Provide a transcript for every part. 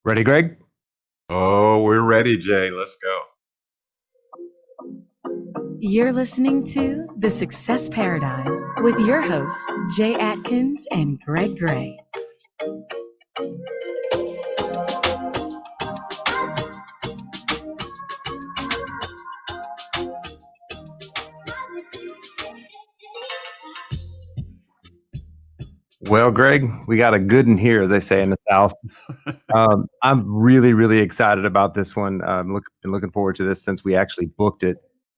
Ready, Greg? Oh, we're ready, Jay. Let's go. You're listening to The Success Paradigm with your hosts, Jay Atkins and Greg Gray. Well, Greg, we got a good one here, as they say in the South. I'm really, really excited about this one. Been looking forward to this since we actually booked it.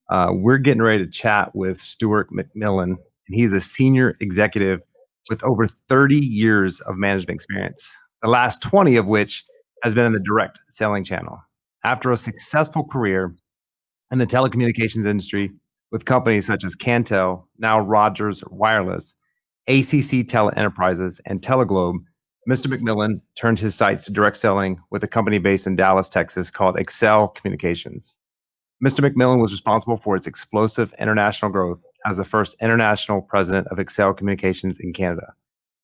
We're getting ready to chat with Stuart Macmillan, and he's a senior executive with over 30 years of management experience, the last 20 of which has been in the direct selling channel. After a successful career in the telecommunications industry with companies such as Cantel, now Rogers Wireless, ACC TelEnterprises and Teleglobe, Mr. Macmillan turned his sights to direct selling with a company based in Dallas, Texas called Excel Communications. Mr. Macmillan was responsible for its explosive international growth as the first international president of Excel Communications in Canada.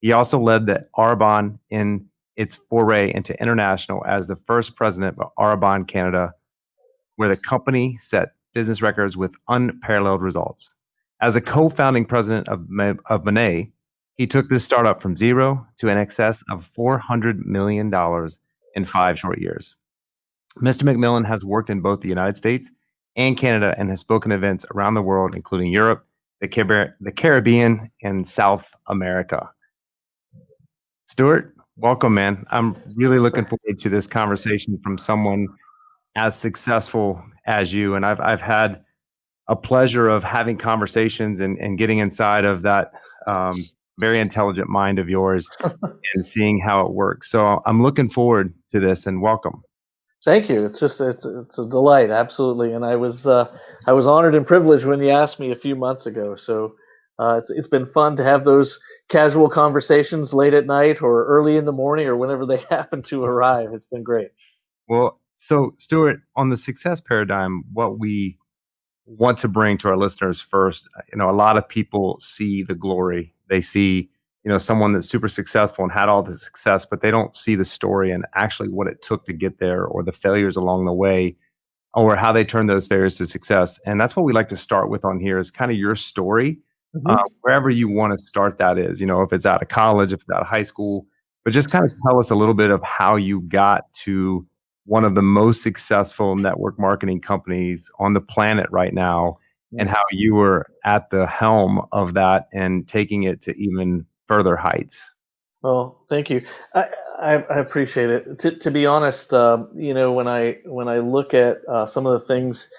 He also led the Arbonne in its foray into international as the first president of Arbonne Canada, where the company set business records with unparalleled results. As a co-founding president of MONAT, he took this startup from zero to an excess of $400 million in 5 short years. Mr. Macmillan has worked in both the United States and Canada and has spoken at events around the world, including Europe, the Caribbean, and South America. Stuart, welcome, man. I'm really looking forward to this conversation from someone as successful as you. And I've had a pleasure of having conversations and getting inside of that very intelligent mind of yours and seeing how it works. So I'm looking forward to this, and welcome. Thank you. It's a delight, absolutely. And I was honored and privileged when you asked me a few months ago. So it's been fun to have those casual conversations late at night or early in the morning or whenever they happen to arrive. It's been great. Well, so Stuart, on the success paradigm, what we want to bring to our listeners first, a lot of people see the glory. They see, someone that's super successful and had all the success, but they don't see the story and actually what it took to get there, or the failures along the way, or how they turn those failures to success. And that's what we like to start with on here, is kind of your story, wherever you want to start that is, if it's out of college, if it's out of high school, but just kind of tell us a little bit of how you got to one of the most successful network marketing companies on the planet right now, and how you were at the helm of that and taking it to even further heights. Well, thank you. I appreciate it. To be honest, when I look at some of the things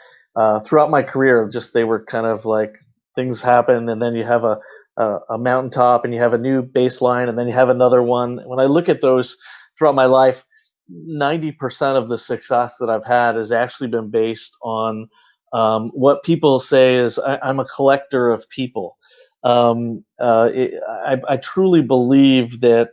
throughout my career, just they were kind of like things happen, and then you have a mountaintop, and you have a new baseline, and then you have another one. When I look at those throughout my life, 90% of the success that I've had has actually been based on what people say is I'm a collector of people. I truly believe that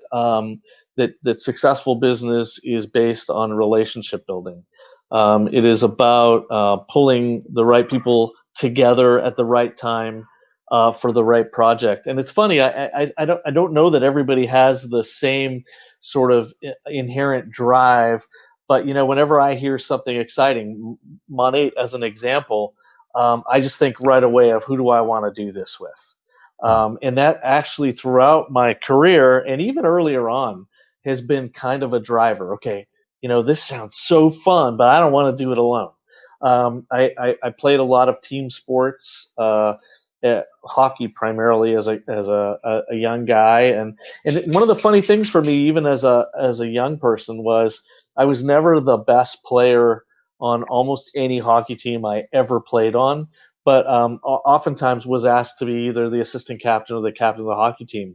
that successful business is based on relationship building. It is about pulling the right people together at the right time for the right project. And it's funny, I don't know that everybody has the same sort of inherent drive, but whenever I hear something exciting, MONAT as an example, I just think right away of who do I want to do this with. And that actually throughout my career and even earlier on has been kind of a driver. Okay, this sounds so fun, but I don't want to do it alone. I played a lot of team sports, hockey primarily as a young guy, and one of the funny things for me, even as a young person, was I was never the best player on almost any hockey team I ever played on, but oftentimes was asked to be either the assistant captain or the captain of the hockey team.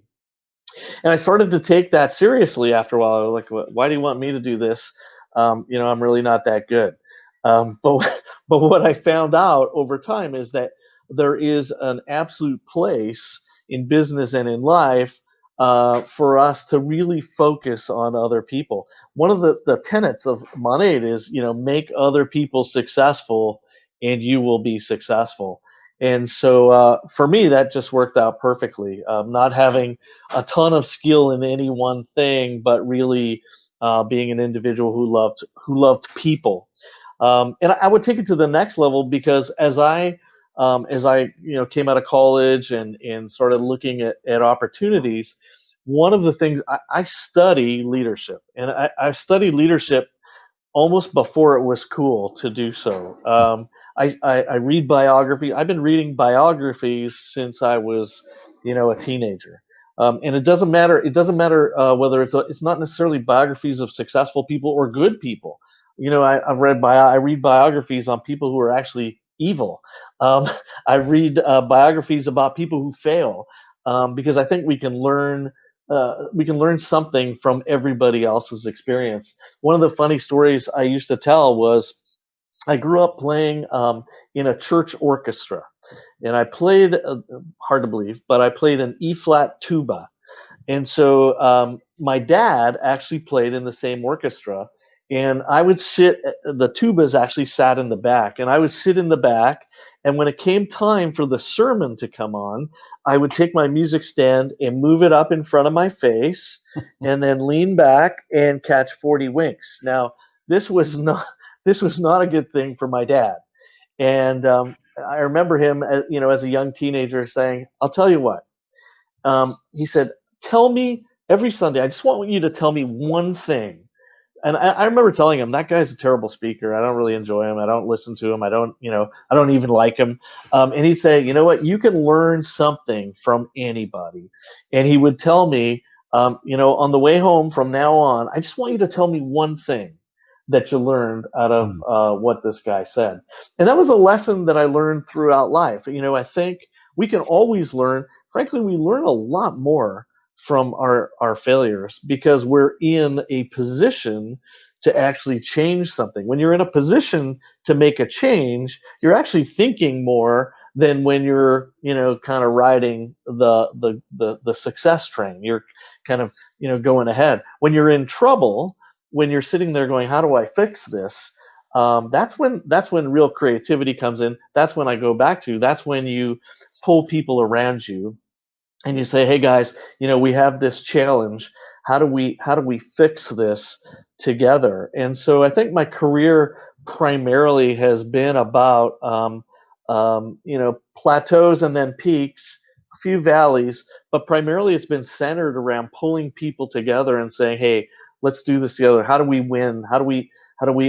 And I started to take that seriously after a while. I was like, why do you want me to do this? I'm really not that good. But what I found out over time is that there is an absolute place in business and in life for us to really focus on other people. One of the tenets of MONAT is, make other people successful and you will be successful. And so for me, that just worked out perfectly. Not having a ton of skill in any one thing, but really being an individual who loved people. And I would take it to the next level, because as I came out of college and started looking at opportunities, one of the things I study leadership, and I studied leadership almost before it was cool to do so. I read biography. I've been reading biographies since I was, a teenager. And it doesn't matter. It doesn't matter whether it's not necessarily biographies of successful people or good people. I read biographies on people who are actually evil. I read biographies about people who fail, because I think we can learn something from everybody else's experience. One of the funny stories I used to tell was I grew up playing in a church orchestra, and I played, hard to believe, but I played an E-flat tuba. And so my dad actually played in the same orchestra, and I would sit, the tubas actually sat in the back, and I would sit in the back. And when it came time for the sermon to come on, I would take my music stand and move it up in front of my face and then lean back and catch 40 winks. Now, this was not a good thing for my dad. And I remember him, as a young teenager saying, "I'll tell you what." He said, "Tell me every Sunday, I just want you to tell me one thing." And I remember telling him, "That guy's a terrible speaker. I don't really enjoy him. I don't listen to him. I don't even like him." And he'd say, "You know what? You can learn something from anybody." And he would tell me, on the way home from now on, "I just want you to tell me one thing that you learned out of what this guy said." And that was a lesson that I learned throughout life. I think we can always learn. Frankly, we learn a lot more from our failures, because we're in a position to actually change something. When you're in a position to make a change, you're actually thinking more than when you're, kind of riding the success train. You're kind of, going ahead. When you're in trouble, when you're sitting there going, "How do I fix this?" That's when real creativity comes in. That's when I go back to. That's when you pull people around you and you say, "Hey guys, we have this challenge. How do we fix this together?" And so I think my career primarily has been about plateaus and then peaks, a few valleys, but primarily it's been centered around pulling people together and saying, "Hey, let's do this together. How do we win? How do we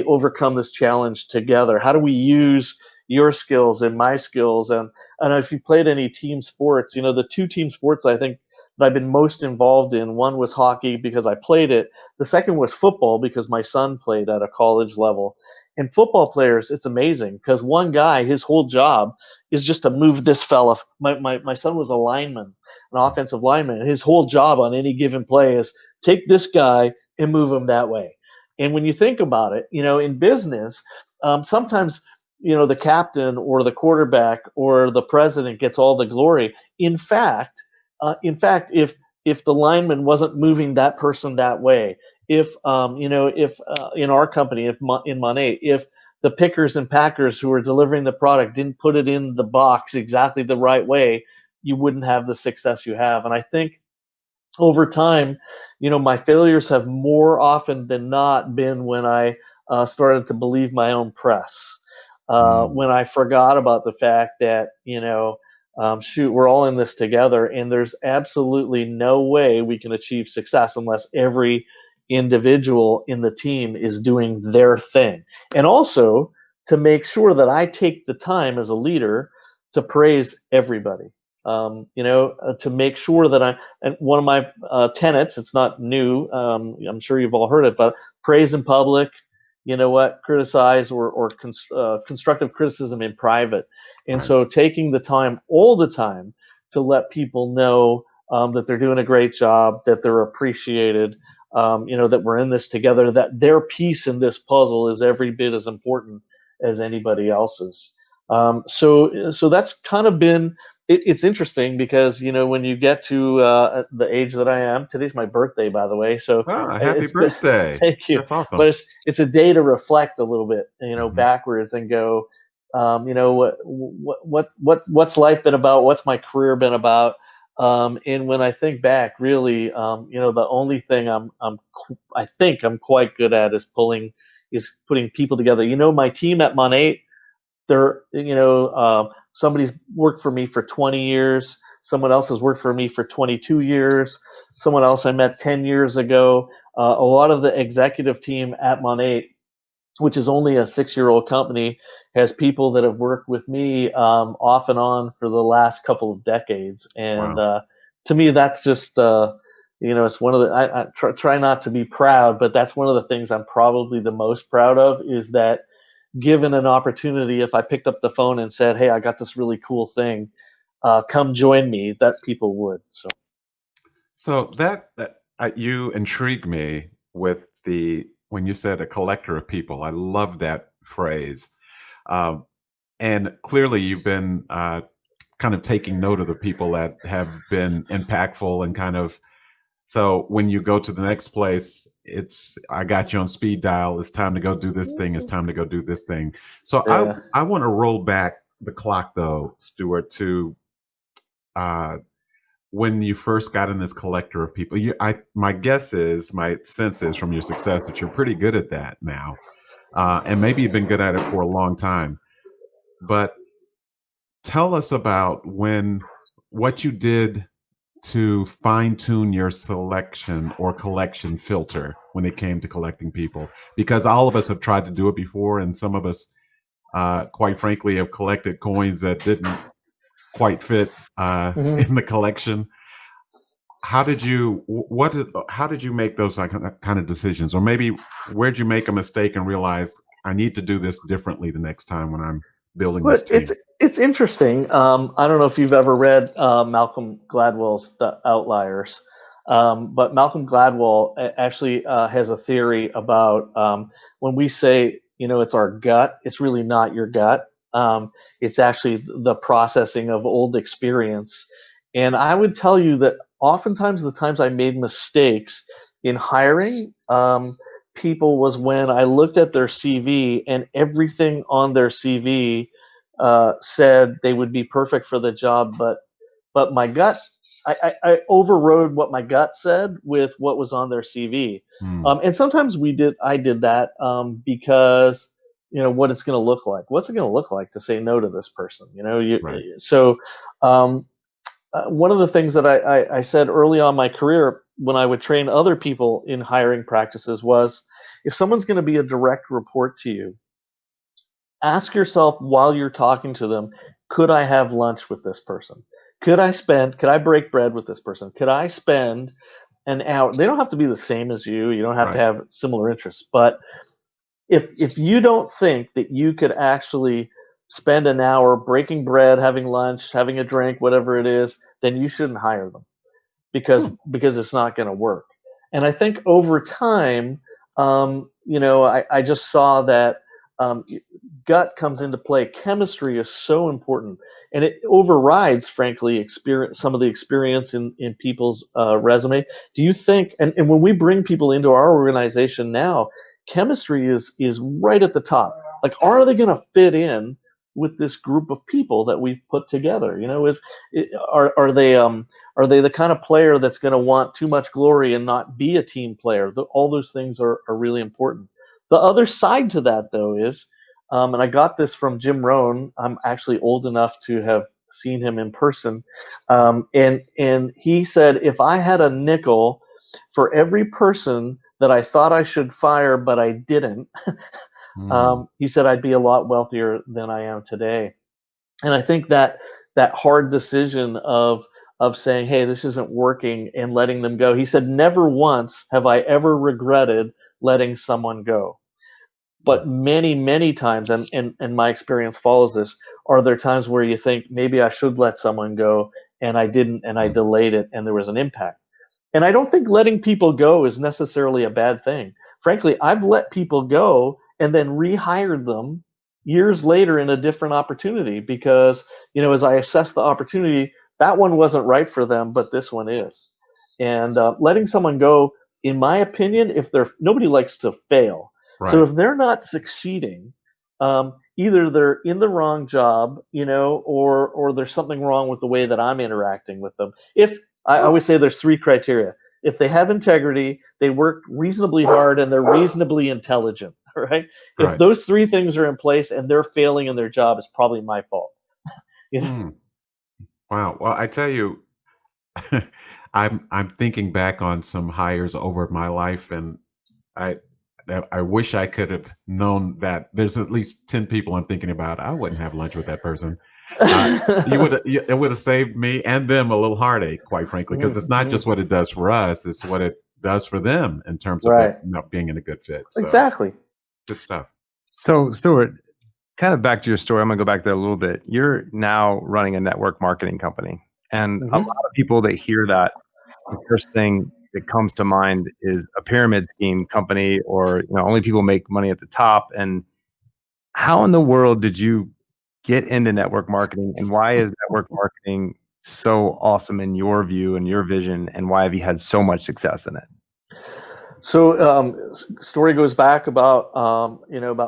overcome this challenge together? How do we use your skills and my skills?" And if you played any team sports, the two team sports I think that I've been most involved in, one was hockey because I played it. The second was football because my son played at a college level. And football players, it's amazing because one guy, his whole job is just to move this fella. My son was a lineman, an offensive lineman. And his whole job on any given play is take this guy and move him that way. And when you think about it, in business, sometimes the captain or the quarterback or the president gets all the glory. In fact, if the lineman wasn't moving that person that way, if in our company, in MONAT, if the pickers and packers who are delivering the product didn't put it in the box exactly the right way, you wouldn't have the success you have. And I think over time, my failures have more often than not been when I started to believe my own press. When I forgot about the fact that, shoot, we're all in this together, and there's absolutely no way we can achieve success unless every individual in the team is doing their thing. And also to make sure that I take the time as a leader to praise everybody. To make sure that and one of my tenets, it's not new, I'm sure you've all heard it, but praise in public, criticize or constructive criticism in private. And so taking the time all the time to let people know that they're doing a great job, that they're appreciated, that we're in this together, that their piece in this puzzle is every bit as important as anybody else's. So that's kind of been, it's interesting because, when you get to the age that I am, today's my birthday, by the way. So Happy birthday. Thank you. That's awesome. But it's a day to reflect a little bit, backwards and go, what's life been about? What's my career been about? And when I think back, really, the only thing I think I'm quite good at is putting people together. My team at MONAT, somebody's worked for me for 20 years. Someone else has worked for me for 22 years. Someone else I met 10 years ago. A lot of the executive team at MONAT, which is only a 6-year-old company, has people that have worked with me off and on for the last couple of decades. And Wow. to me, that's just, it's one of the, I try not to be proud, but that's one of the things I'm probably the most proud of, is that given an opportunity, if I picked up the phone and said, hey, I got this really cool thing, come join me, that people would. So you intrigue me with when you said a collector of people. I love that phrase. Um, and clearly you've been kind of taking note of the people that have been impactful and kind of, so when you go to the next place, I got you on speed dial. It's time to go do this thing. It's time to go do this thing. So Yeah. I want to roll back the clock though, Stuart, to when you first got in this collector of people. My sense is from your success that you're pretty good at that now, and maybe you've been good at it for a long time. But tell us about what you did to fine tune your selection or collection filter when it came to collecting people, because all of us have tried to do it before, and some of us, quite frankly, have collected coins that didn't quite fit Mhm. in the collection. How did you make those kind of decisions, or maybe where'd you make a mistake and realize I need to do this differently the next time when I'm building this But team? it's interesting. I don't know if you've ever read Malcolm Gladwell's The Outliers, but Malcolm Gladwell actually has a theory about when we say, it's our gut, it's really not your gut. It's actually the processing of old experience. And I would tell you that oftentimes the times I made mistakes in hiring people was when I looked at their CV and everything on their CV said they would be perfect for the job, but my gut, I overrode what my gut said with what was on their CV. Hmm. And sometimes I did that because what it's going to look like. What's it going to look like to say no to this person? Right. So um, one of the things that I said early on in my career when I would train other people in hiring practices was, if someone's going to be a direct report to you, ask yourself while you're talking to them, could I have lunch with this person? Could I break bread with this person? Could I spend an hour? They don't have to be the same as you. You don't have to Right. have similar interests. But if you don't think that you could actually spend an hour breaking bread, having lunch, having a drink, whatever it is, then you shouldn't hire them, Hmm. because it's not going to work. And I think over time, I just saw that um, gut comes into play. Chemistry is so important, and it overrides, frankly, some of the experience in people's resume. Do you think? And when we bring people into our organization now, chemistry is right at the top. Like, are they going to fit in with this group of people that we've put together? Are they the kind of player that's going to want too much glory and not be a team player? All those things are really important. The other side to that, though, is, and I got this from Jim Rohn. I'm actually old enough to have seen him in person, and he said, if I had a nickel for every person that I thought I should fire but I didn't, Hmm. he said I'd be a lot wealthier than I am today. And I think that hard decision of saying, hey, this isn't working, and letting them go. He said, never once have I ever regretted letting someone go. But many, many times, and my experience follows this, are there times where you think maybe I should let someone go, and I didn't, and I delayed it, and there was an impact. And I don't think letting people go is necessarily a bad thing. Frankly, I've let people go and then rehired them years later in a different opportunity, because, as I assessed the opportunity, that one wasn't right for them, but this one is. And letting someone go, in my opinion, if nobody likes to fail. So Right. if they're not succeeding, either they're in the wrong job, or there's something wrong with the way that I'm interacting with them. If I always say there's 3 criteria. If they have integrity, they work reasonably hard, and they're reasonably intelligent, right? If Right. those 3 things are in place and they're failing in their job, it's probably my fault. You know? Hmm. Wow. Well, I tell you, I'm thinking back on some hires over my life, and I I wish I could have known that there's at least 10 people I'm thinking about. I wouldn't have lunch with that person. It would have saved me and them a little heartache, quite frankly, because it's not just what it does for us; it's what it does for them in terms of Right. not being in a good fit. So Exactly. good stuff. So, Stuart, kind of back to your story. I'm going to go back there a little bit. You're now running a network marketing company. And a lot of people that hear that, the first thing that comes to mind is a pyramid scheme company, or only people make money at the top. And how in the world did you get into network marketing, and why is network marketing so awesome in your view and your vision, and why have you had so much success in it? So, story goes back about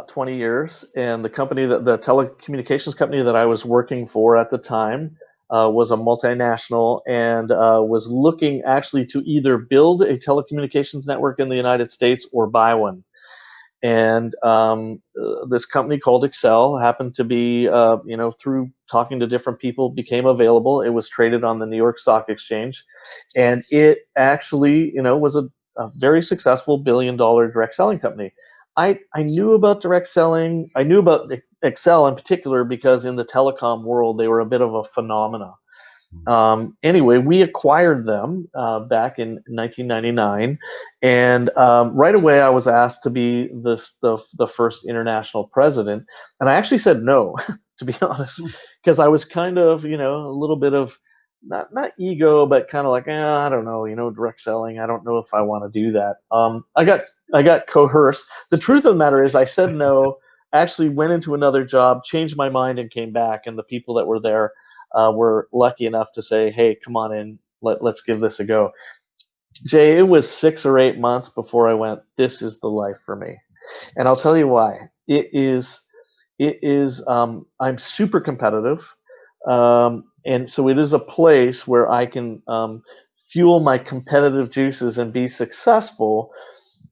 20 years, and the telecommunications company that I was working for at the time was a multinational, and was looking actually to either build a telecommunications network in the United States or buy one. And this company called Excel happened to be, through talking to different people, became available. It was traded on the New York Stock Exchange, and it actually, was a very successful billion-dollar direct selling company. I knew about direct selling. I knew about Excel in particular because in the telecom world, they were a bit of a phenomenon. Anyway, we acquired them back in 1999, and right away I was asked to be the first international president, and I actually said no, to be honest, because I was kind of a little bit of not ego, but kind of like I don't know, direct selling. I don't know if I want to do that. I got coerced. The truth of the matter is I said no. Actually went into another job, changed my mind, and came back. And the people that were there were lucky enough to say, "Hey, come on in. Let's give this a go." Jay, it was 6 or 8 months before I went, "This is the life for me," and I'll tell you why. It is. I'm super competitive, and so it is a place where I can fuel my competitive juices and be successful.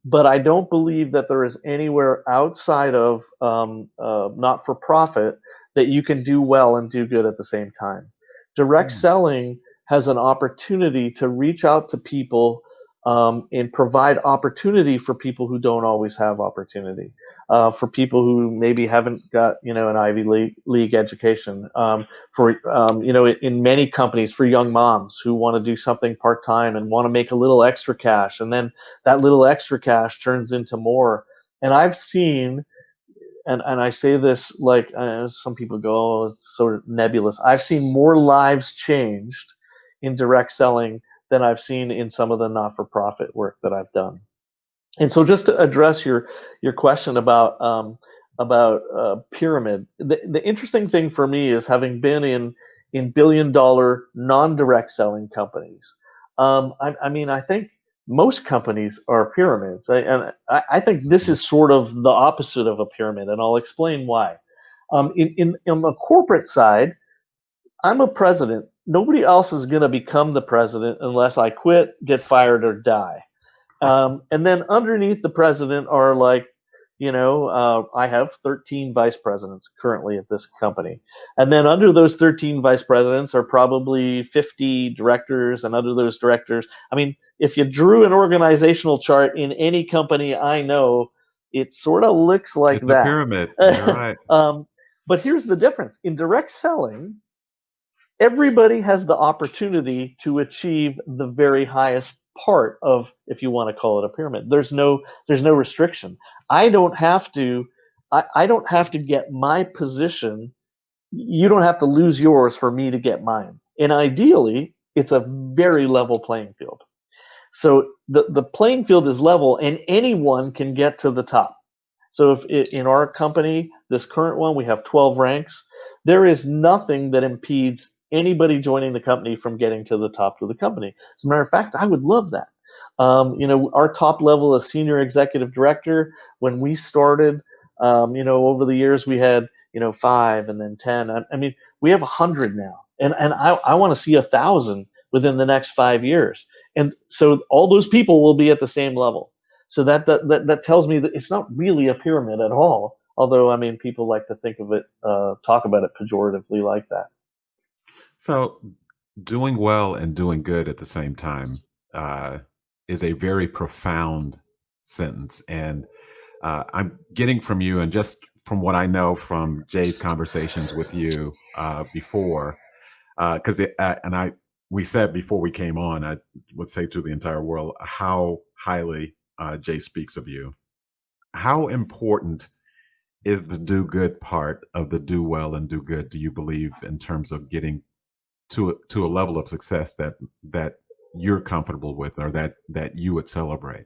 But I don't believe that there is anywhere outside of not-for-profit that you can do well and do good at the same time. Direct selling has an opportunity to reach out to people and provide opportunity for people who don't always have opportunity, for people who maybe haven't got an Ivy League education, in many companies for young moms who want to do something part-time and want to make a little extra cash, and then that little extra cash turns into more. And I've seen, and I say this like some people go, "Oh, it's sort of nebulous." I've seen more lives changed in direct selling than I've seen in some of the not-for-profit work that I've done. And so, just to address your question about pyramid, the interesting thing for me is having been in billion-dollar non-direct selling companies. I think most companies are pyramids, and I think this is sort of the opposite of a pyramid, and I'll explain why. In the corporate side, I'm a president. Nobody else is going to become the president unless I quit, get fired, or die. And then underneath the president are I have 13 vice presidents currently at this company. And then under those 13 vice presidents are probably 50 directors. And under those directors, if you drew an organizational chart in any company I know, it sort of looks like It's a that. pyramid. You're right. But here's the difference. In direct selling, everybody has the opportunity to achieve the very highest part of, if you want to call it a pyramid. There's no restriction. I don't have to get my position. You don't have to lose yours for me to get mine. And ideally, it's a very level playing field. So the playing field is level, and anyone can get to the top. So if in our company, this current one, we have 12 ranks. There is nothing that impedes anybody joining the company from getting to the top of the company. As a matter of fact, I would love that. Our top level is senior executive director. When we started, over the years, we had 5 and then 10. I mean, we have 100 now, and I want to see 1,000 within the next 5 years. And so all those people will be at the same level. So that tells me that it's not really a pyramid at all. Although, I mean, people like to think of it, talk about it pejoratively like that. So, doing well and doing good at the same time is a very profound sentence. And I'm getting from you, and just from what I know from Jay's conversations with you before, because we said before we came on, I would say to the entire world how highly Jay speaks of you. How important is the do good part of the do well and do good, do you believe, in terms of getting to a level of success that you're comfortable with, or that you would celebrate?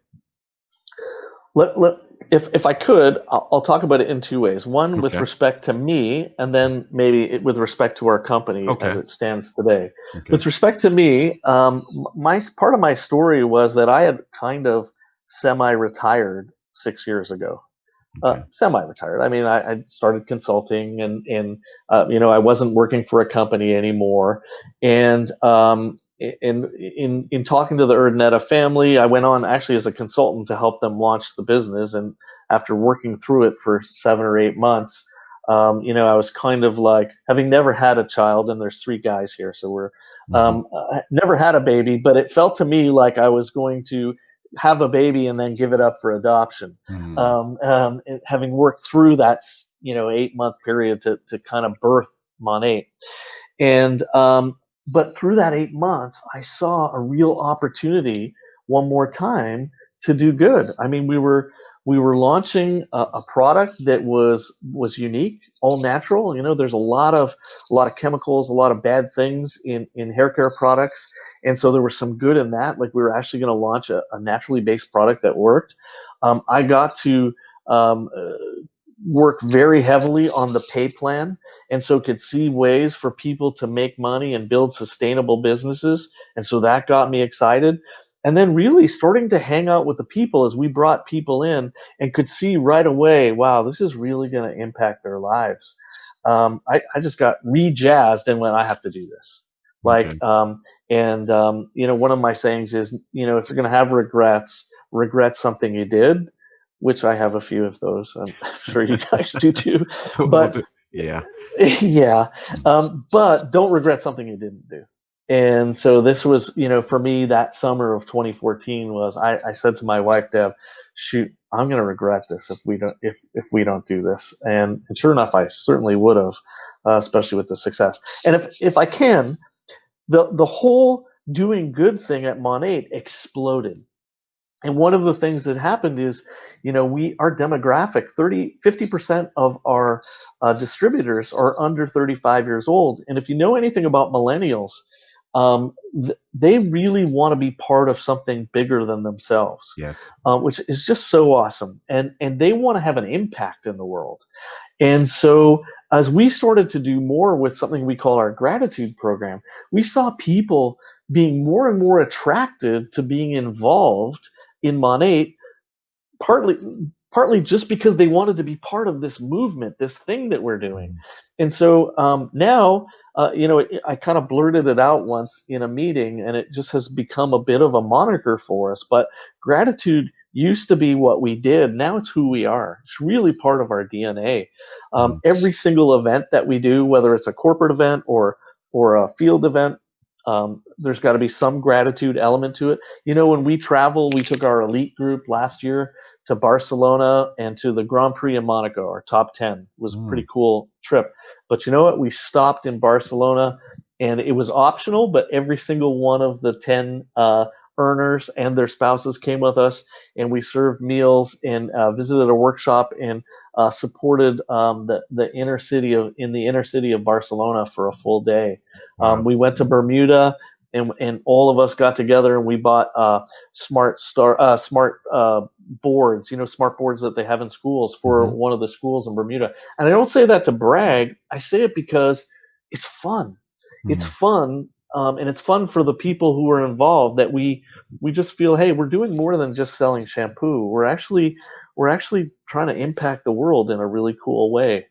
If I could, I'll talk about it in two ways. One with Okay. respect to me, and then maybe with respect to our company as Okay. it stands today. Okay. With respect to me, my part of my story was that I had kind of semi-retired 6 years ago. Okay. Semi-retired. I mean, I started consulting, and I wasn't working for a company anymore. And in talking to the Urdaneta family, I went on actually as a consultant to help them launch the business. And after working through it for 7 or 8 months, I was kind of like, having never had a child, and there's 3 guys here, so we're never had a baby, but it felt to me like I was going to have a baby and then give it up for adoption. And having worked through that 8-month period to kind of birth MONAT. And but through that 8 months, I saw a real opportunity one more time to do good. I mean, we were launching a product that was unique, all natural. There's a lot of chemicals, a lot of bad things in hair care products, and so there was some good in that. Like, we were actually going to launch a naturally based product that worked. I got to work very heavily on the pay plan, and so could see ways for people to make money and build sustainable businesses, and so that got me excited. And then really starting to hang out with the people as we brought people in, and could see right away, wow, this is really going to impact their lives. I just got re-jazzed and went, I have to do this. Okay. One of my sayings is, if you're going to have regrets, regret something you did, which I have a few of those. I'm sure you guys do too. But Yeah. yeah, but don't regret something you didn't do. And so this was, for me, that summer of 2014 was, I said to my wife, Deb, shoot, I'm going to regret this if we don't do this. And sure enough, I certainly would have, especially with the success. And if I can, the whole doing good thing at MONAT exploded. And one of the things that happened is, our demographic, 50% of our distributors are under 35 years old. And if you know anything about millennials, they really want to be part of something bigger than themselves. Yes. Which is just so awesome. And they want to have an impact in the world. And so as we started to do more with something we call our gratitude program, we saw people being more and more attracted to being involved in MONAT, partly just because they wanted to be part of this movement, this thing that we're doing. And so now, I kind of blurted it out once in a meeting, and it just has become a bit of a moniker for us. But gratitude used to be what we did. Now it's who we are. It's really part of our DNA. Every single event that we do, whether it's a corporate event or a field event, there's got to be some gratitude element to it. When we travel, we took our elite group last year to Barcelona and to the Grand Prix in Monaco. Our top 10 was a pretty cool trip. But you know what? We stopped in Barcelona, and it was optional, but every single one of the 10 earners and their spouses came with us, and we served meals and visited a workshop and supported the inner city of Barcelona for a full day. We went to Bermuda, and all of us got together, and we bought smart boards, smart boards that they have in schools for one of the schools in Bermuda. And I don't say that to brag. I say it because it's fun. It's fun. And it's fun for the people who are involved, that we just feel, hey, we're doing more than just selling shampoo. We're actually trying to impact the world in a really cool way.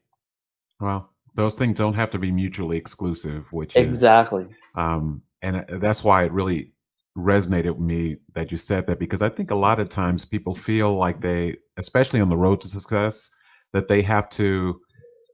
Well, those things don't have to be mutually exclusive, which is, Exactly. and that's why it really resonated with me that you said that, because I think a lot of times people feel like they, especially on the road to success, that they have to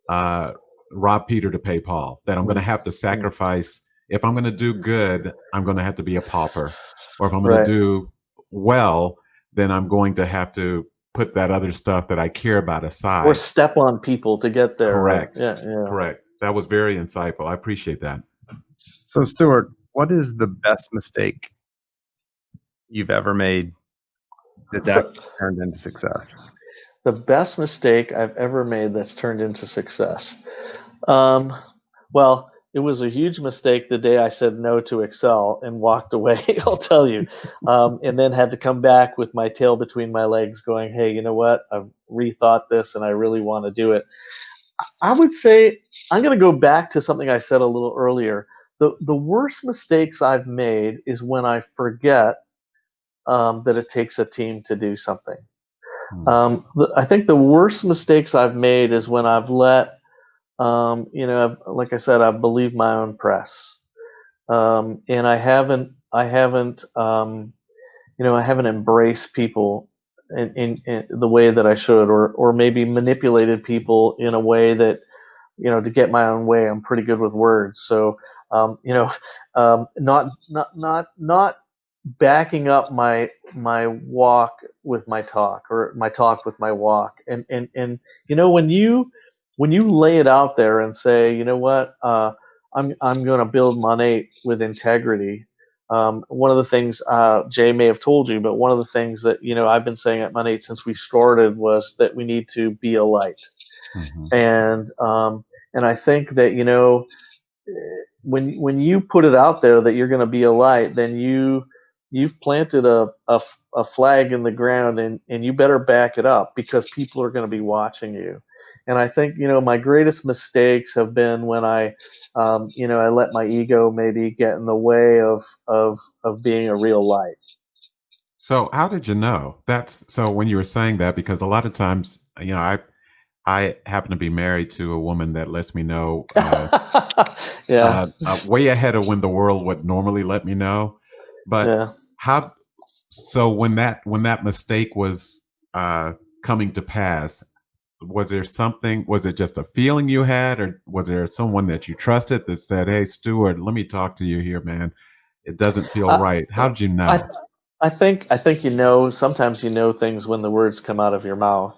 uh, rob Peter to pay Paul. That I'm going to Mm, have to mm. sacrifice. If I'm going to do good, I'm going to have to be a pauper, or if I'm going to Right. do well, then I'm going to have to put that other stuff that I care about Or aside. step on people to get there. Right. Correct. Yeah. Yeah. Correct. That was very insightful. I appreciate that. So, Stuart, what is the best mistake you've ever made that's The, actually turned into success? the best mistake I've ever made that's turned into success. Um, well, it was a huge mistake the day I said no to Excel and walked away, I'll tell you. And then had to come back with my tail between my legs going, hey, you know what? I've rethought this and I really want to do it. I would say I'm going to go back to something I said a little earlier. The worst mistakes I've made is when I forget that it takes a team to do something. Hmm. I think the worst mistakes I've made is when I've let, like I said, I've believed my own press, and I haven't embraced people in the way that I should, or maybe manipulated people in a way that, to get my own way. I'm pretty good with words, so not backing up my walk with my talk, or my talk with my walk. And when you lay it out there and say, you know what, I'm going to build MONAT with integrity. One of the things, Jay may have told you, but one of the things that I've been saying at MONAT since we started was that we need to be a light. Hmm. And I think that, when you put it out there that you're going to be a light, then you've planted a flag in the ground, and you better back it up, because people are going to be watching you. And I think, my greatest mistakes have been when I let my ego maybe get in the way of being a real light. So, how did you know? That's so when you were saying that, because a lot of times, I happen to be married to a woman that lets me know Yeah, way ahead of when the world would normally let me know. But yeah. how? So when that mistake was coming to pass, was there something? Was it just a feeling you had, or was there someone that you trusted that said, "Hey, Stuart, let me talk to you here, man. It doesn't feel I, right." How did you I know? I think sometimes things when the words come out of your mouth.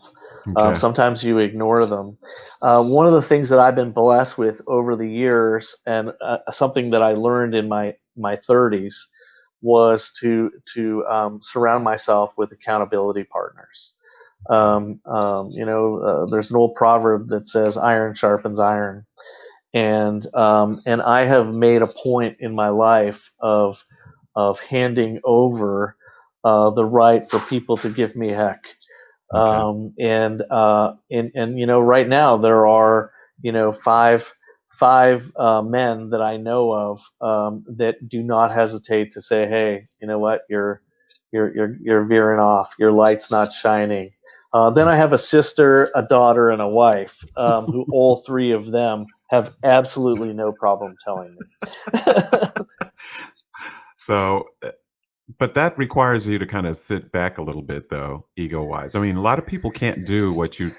Okay. Sometimes you ignore them. One of the things that I've been blessed with over the years, and something that I learned in my 30s, was to surround myself with accountability partners. Okay. There's an old proverb that says iron sharpens iron, and I have made a point in my life of handing over the right for people to give me heck. Okay. And right now there are, five men that I know of, that do not hesitate to say, hey, you know what, you're veering off, your light's not shining. Then I have a sister, a daughter, and a wife, who all three of them have absolutely no problem telling me. So, but that requires you to kind of sit back a little bit, though, ego wise. I mean, a lot of people can't do what you.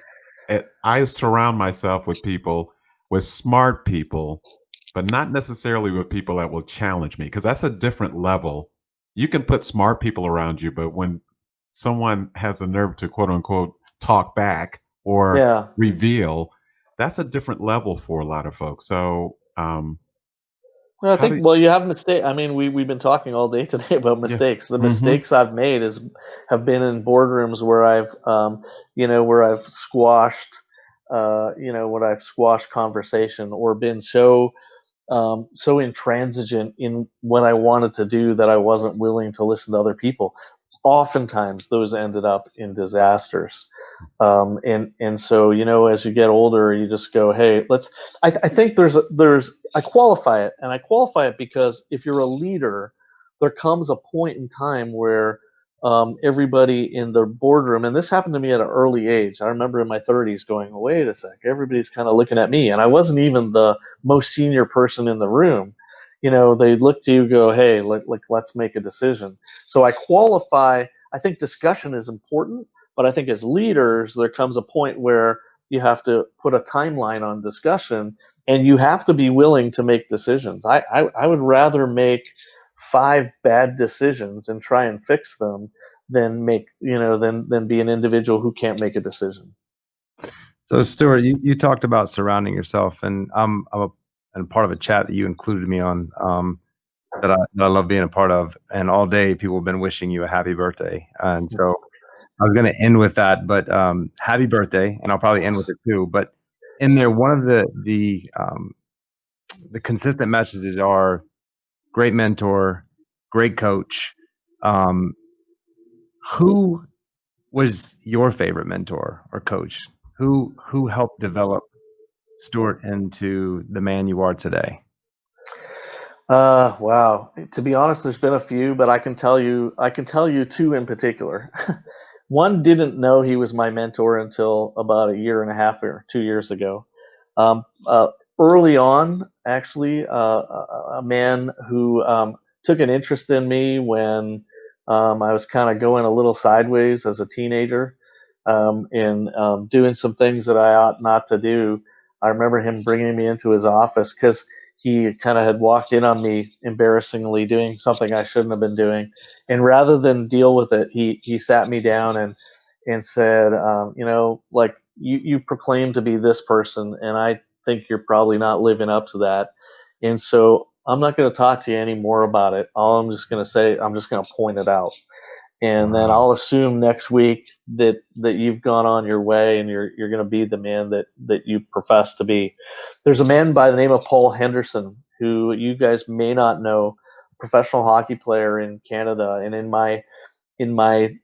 I surround myself with people, with smart people, but not necessarily with people that will challenge me, because that's a different level. You can put smart people around you, but when someone has the nerve to quote unquote talk back or Yeah. reveal, that's a different level for a lot of folks. So, Well, I how think, do well, you have mistake. I mean, we've been talking all day today about yeah. mistakes. The Hmm. mistakes I've made have been in boardrooms where I've squashed, where I've squashed conversation, or been so intransigent in what I wanted to do that I wasn't willing to listen to other people. Oftentimes, those ended up in disasters. And so, as you get older, you just go, hey, let's. I think I qualify it, and I qualify it because if you're a leader, there comes a point in time where everybody in the boardroom, and this happened to me at an early age. I remember in my 30s going, wait a sec, everybody's kind of looking at me, and I wasn't even the most senior person in the room. They look to you, go, hey, let's make a decision. So I qualify. I think discussion is important, but I think as leaders, there comes a point where you have to put a timeline on discussion, and you have to be willing to make decisions. I would rather make 5 bad decisions and try and fix them than than be an individual who can't make a decision. So, Stuart, you talked about surrounding yourself, and I'm part of a chat that you included me on, that I love being a part of. And all day, people have been wishing you a happy birthday. And so I was going to end with that, but happy birthday, and I'll probably end with it too. But in there, one of the consistent messages are great mentor, great coach. Who was your favorite mentor or coach? Who helped develop Stuart into the man you are today? Wow. To be honest, there's been a few, but I can tell you 2 in particular. One didn't know he was my mentor until about a year and a half or 2 years ago. Early on, actually, a man who took an interest in me when I was kind of going a little sideways as a teenager, in doing some things that I ought not to do. I remember him bringing me into his office because he kind of had walked in on me embarrassingly doing something I shouldn't have been doing. And rather than deal with it, he sat me down and said, like you proclaim to be this person, and I think you're probably not living up to that. And so I'm not going to talk to you anymore about it. All I'm just going to say, I'm just going to point it out. And then I'll assume next week that you've gone on your way and you're going to be the man that you profess to be. There's a man by the name of Paul Henderson who you guys may not know, professional hockey player in Canada, and in my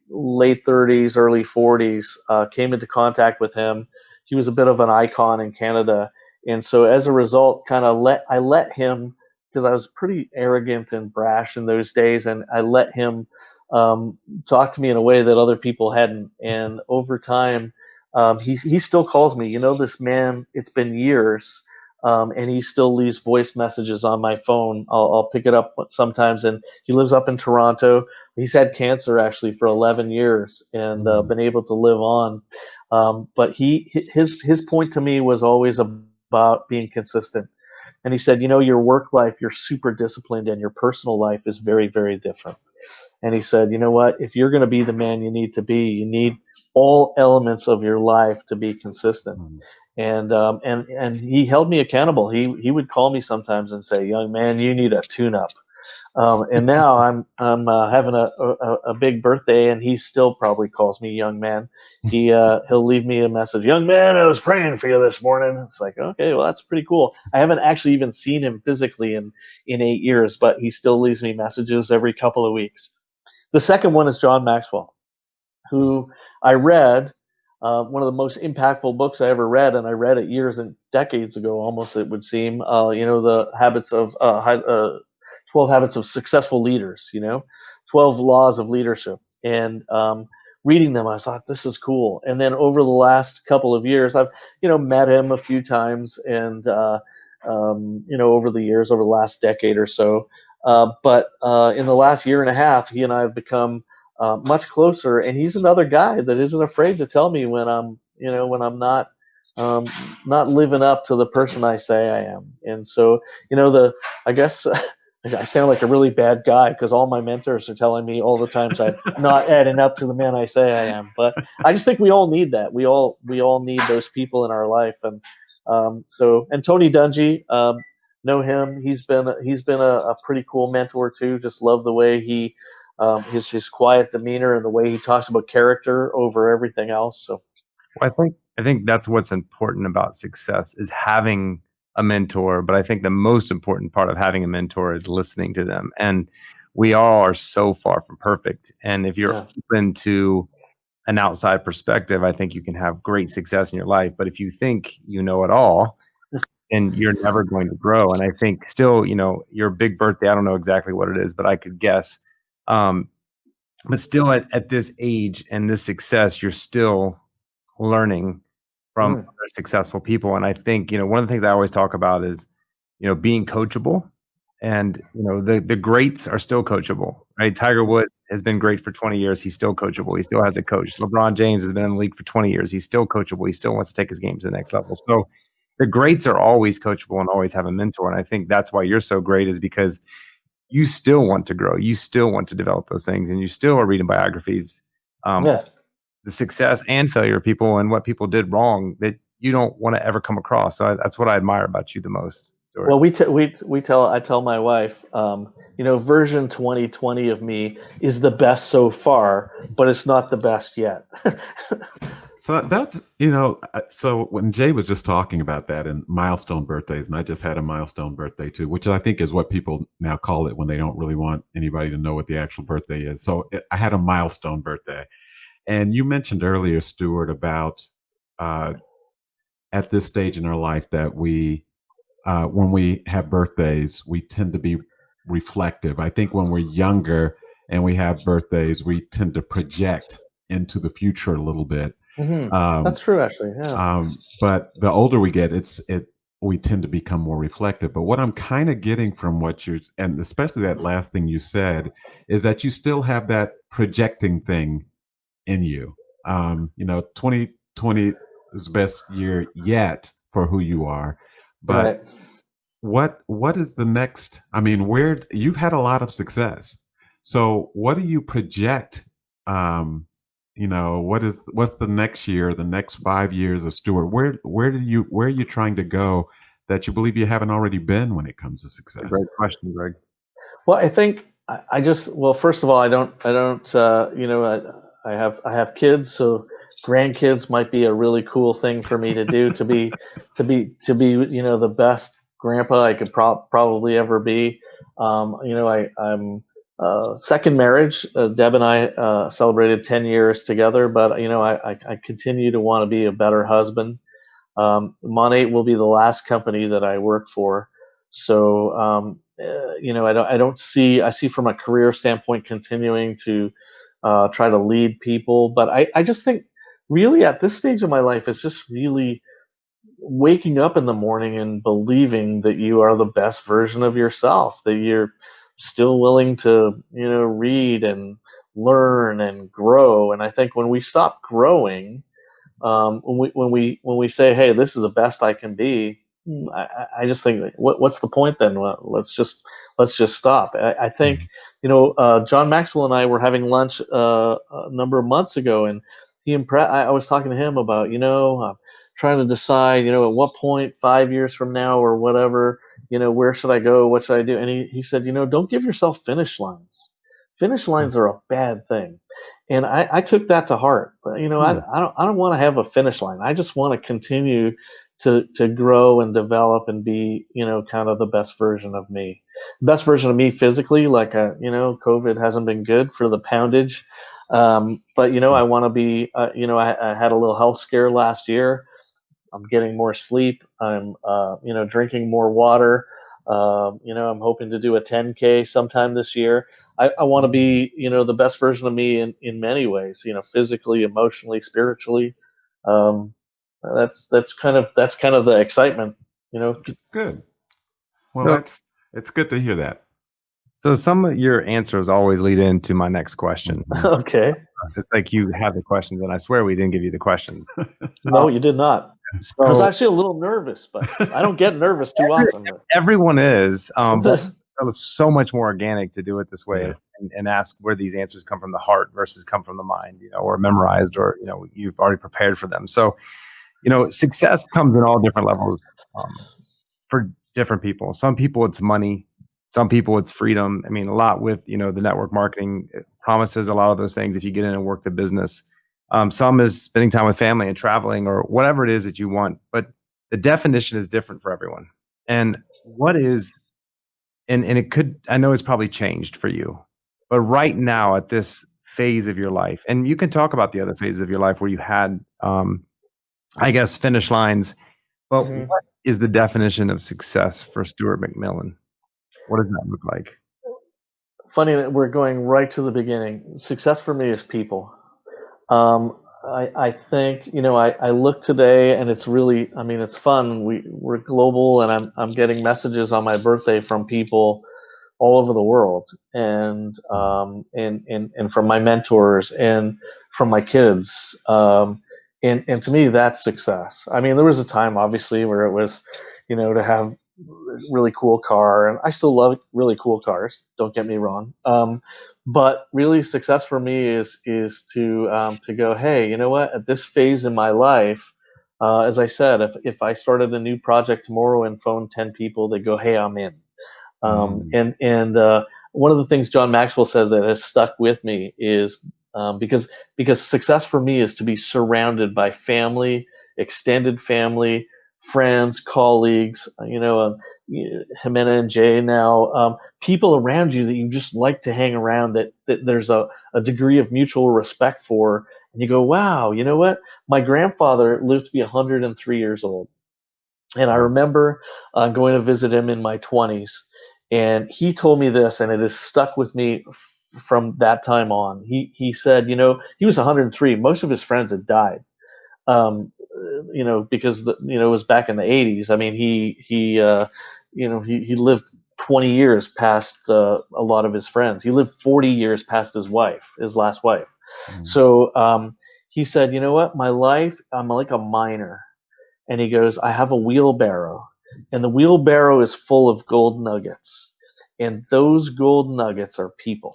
late 30s, early 40s, came into contact with him. He was a bit of an icon in Canada, and so as a result, I let him, because I was pretty arrogant and brash in those days, and I let him talk to me in a way that other people hadn't. And over time, he still calls me. This man, it's been years, and he still leaves voice messages on my phone. I'll pick it up sometimes, and he lives up in Toronto. He's had cancer actually for 11 years and been able to live on. But his point to me was always about being consistent. And he said, your work life, you're super disciplined, and your personal life is very, very different. And he said, you know what? If you're going to be the man you need to be, you need all elements of your life to be consistent. And he held me accountable. He would call me sometimes and say, young man, you need a tune-up. And now I'm having a big birthday, and he still probably calls me young man. He'll leave me a message, young man, I was praying for you this morning. It's like, okay, well, that's pretty cool. I haven't actually even seen him physically in 8 years, but he still leaves me messages every couple of weeks. The second one is John Maxwell, who I read, one of the most impactful books I ever read, and I read it years and decades ago, almost, it would seem. The habits of 12 habits of successful leaders, 12 laws of leadership. And reading them, I thought, this is cool. And then over the last couple of years, I've, met him a few times, and, over the years, over the last decade or so. But in the last year and a half, he and I have become much closer. And he's another guy that isn't afraid to tell me when I'm not living up to the person I say I am. And so, I guess I sound like a really bad guy because all my mentors are telling me all the times I'm not adding up to the man I say I am. But I just think we all need that. We all need those people in our life. And and Tony Dungy, know him. He's been a pretty cool mentor too. Just love the way he his quiet demeanor and the way he talks about character over everything else. So I think that's what's important about success, is having a mentor. But I think the most important part of having a mentor is listening to them. And we all are so far from perfect. And if you're open to an outside perspective, I think you can have great success in your life. But if you think you know it all, and you're never going to grow. And I think still, your big birthday, I don't know exactly what it is, but I could guess. but still at this age and this success, you're still learning from Mm. other successful people. And I think, one of the things I always talk about is, being coachable. And, the greats are still coachable, right? Tiger Woods has been great for 20 years. He's still coachable. He still has a coach. LeBron James has been in the league for 20 years. He's still coachable. He still wants to take his game to the next level. So the greats are always coachable and always have a mentor. And I think that's why you're so great, is because you still want to grow. You still want to develop those things, and you still are reading biographies, Yes. the success and failure of people and what people did wrong that you don't want to ever come across. So that's what I admire about you the most, Stuart. Well, I tell my wife, version 2020 of me is the best so far, but it's not the best yet. So so when Jay was just talking about that and milestone birthdays, and I just had a milestone birthday too, which I think is what people now call it when they don't really want anybody to know what the actual birthday is. So I had a milestone birthday. And you mentioned earlier, Stuart, about at this stage in our life that when we have birthdays, we tend to be reflective. I think when we're younger and we have birthdays, we tend to project into the future a little bit. That's true, actually. Yeah. But the older we get, we tend to become more reflective. But what I'm kind of getting from and especially that last thing you said, is that you still have that projecting thing in you. 2020 is the best year yet for who you are. But what is the next? I mean, where you've had a lot of success. So what do you project? What's the next year, the next 5 years of Stuart? Where are you trying to go that you believe you haven't already been when it comes to success? Great question, Greg. Well, I think first of all, I don't, I have kids, so grandkids might be a really cool thing for me to do, to be the best grandpa I could probably ever be. I'm second marriage. Deb and I celebrated 10 years together, but I continue to want to be a better husband. MONAT will be the last company that I work for, so I see from a career standpoint continuing to try to lead people, but I just think really at this stage of my life, it's just really waking up in the morning and believing that you are the best version of yourself, that you're still willing to read and learn and grow. And I think when we stop growing, when we say, hey, this is the best I can be, I just think, what's the point then? Well, let's just stop. I think John Maxwell and I were having lunch a number of months ago, and I was talking to him about trying to decide at what point 5 years from now or whatever, where should I go, what should I do? And he said, don't give yourself finish lines. Finish lines are a bad thing. And I took that to heart. But, I don't want to have a finish line. I just want to continue to grow and develop and be, kind of the best version of me. Best version of me physically, like, COVID hasn't been good for the poundage. But, I want to be, I had a little health scare last year. I'm getting more sleep. I'm, drinking more water. I'm hoping to do a 10K sometime this year. I want to be, the best version of me in many ways, physically, emotionally, spiritually. That's kind of the excitement, Good. Well, it's good to hear that. So some of your answers always lead into my next question. Okay. It's like you have the questions, and I swear we didn't give you the questions. No, you did not. So, I was actually a little nervous, but I don't get nervous too often. Everyone is, but it's so much more organic to do it this way, Yeah. and ask where these answers come from the heart versus come from the mind, or memorized, or you've already prepared for them. So, success comes in all different levels for different people. Some people it's money. Some people it's freedom. I mean, a lot with the network marketing promises a lot of those things if you get in and work the business. Some is spending time with family and traveling or whatever it is that you want. But the definition is different for everyone. And what is, and it could, I know it's probably changed for you, but right now at this phase of your life, and you can talk about the other phases of your life where you had, I guess, finish lines, but what is the definition of success for Stuart Macmillan? What does that look like? funny that we're going right to the beginning. Success for me is people. I think, I look today and it's really, I mean, it's fun. We're global, and I'm getting messages on my birthday from people all over the world, and from my mentors and from my kids. And to me, that's success. I mean, there was a time, obviously, where it was, to have really cool car, and I still love really cool cars. Don't get me wrong. But really, success for me is to go, hey, you know what? At this phase in my life, as I said, if I started a new project tomorrow and phoned 10 people, they go, hey, I'm in. And one of the things John Maxwell says that has stuck with me is because success for me is to be surrounded by family, extended family, friends, colleagues, Jimena and Jay now, people around you that you just like to hang around, that there's a degree of mutual respect for. And you go, wow, you know what? My grandfather lived to be 103 years old. And I remember going to visit him in my 20s. And he told me this, and it has stuck with me from that time on. He said, he was 103. Most of his friends had died, because it was back in the 80s. I mean, he lived 20 years past a lot of his friends. He lived 40 years past his last wife. So he said, you know what? My life, I'm like a miner. And he goes, I have a wheelbarrow, and the wheelbarrow is full of gold nuggets, and those gold nuggets are people.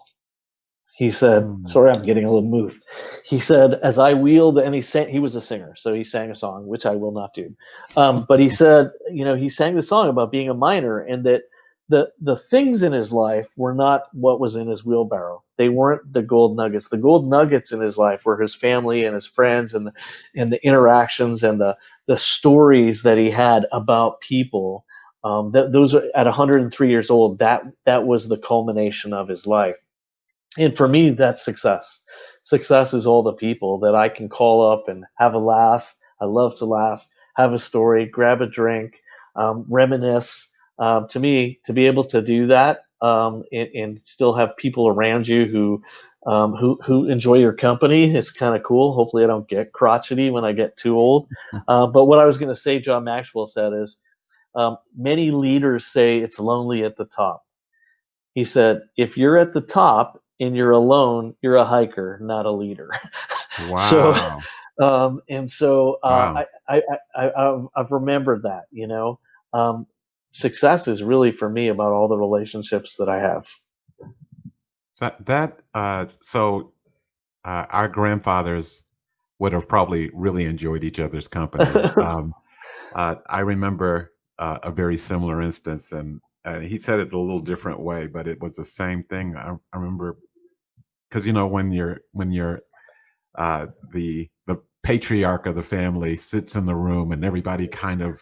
He said, sorry, I'm getting a little moved. He said, as I wheeled, and he was a singer, so he sang a song, which I will not do. But he said, he sang the song about being a miner, and that the things in his life were not what was in his wheelbarrow. They weren't the gold nuggets. The gold nuggets in his life were his family and his friends, and the interactions and the stories that he had about people. Those are, at 103 years old, that was the culmination of his life. And for me, that's success. Success is all the people that I can call up and have a laugh. I love to laugh, have a story, grab a drink, reminisce. To me, to be able to do that, and still have people around you who enjoy your company is kind of cool. Hopefully I don't get crotchety when I get too old. But what I was going to say, John Maxwell said, is many leaders say it's lonely at the top. He said, if you're at the top and you're alone, you're a hiker, not a leader. Wow. Wow. I've remembered that, success is really, for me, about all the relationships that I have. So our grandfathers would have probably really enjoyed each other's company. I remember a very similar instance, and he said it a little different way, but it was the same thing. I remember, because when you're the patriarch of the family sits in the room, and everybody kind of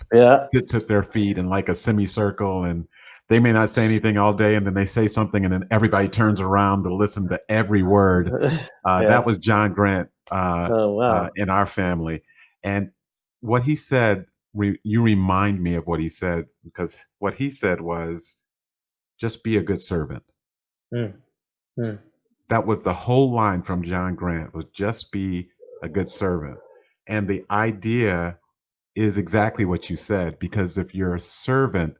sits at their feet in like a semicircle, and they may not say anything all day, and then they say something, and then everybody turns around to listen to every word. That was John Grant in our family. And what he said, you remind me of what he said, because what he said was, just be a good servant. That was the whole line from John Grant, was just be a good servant. And the idea is exactly what you said, because if you're a servant,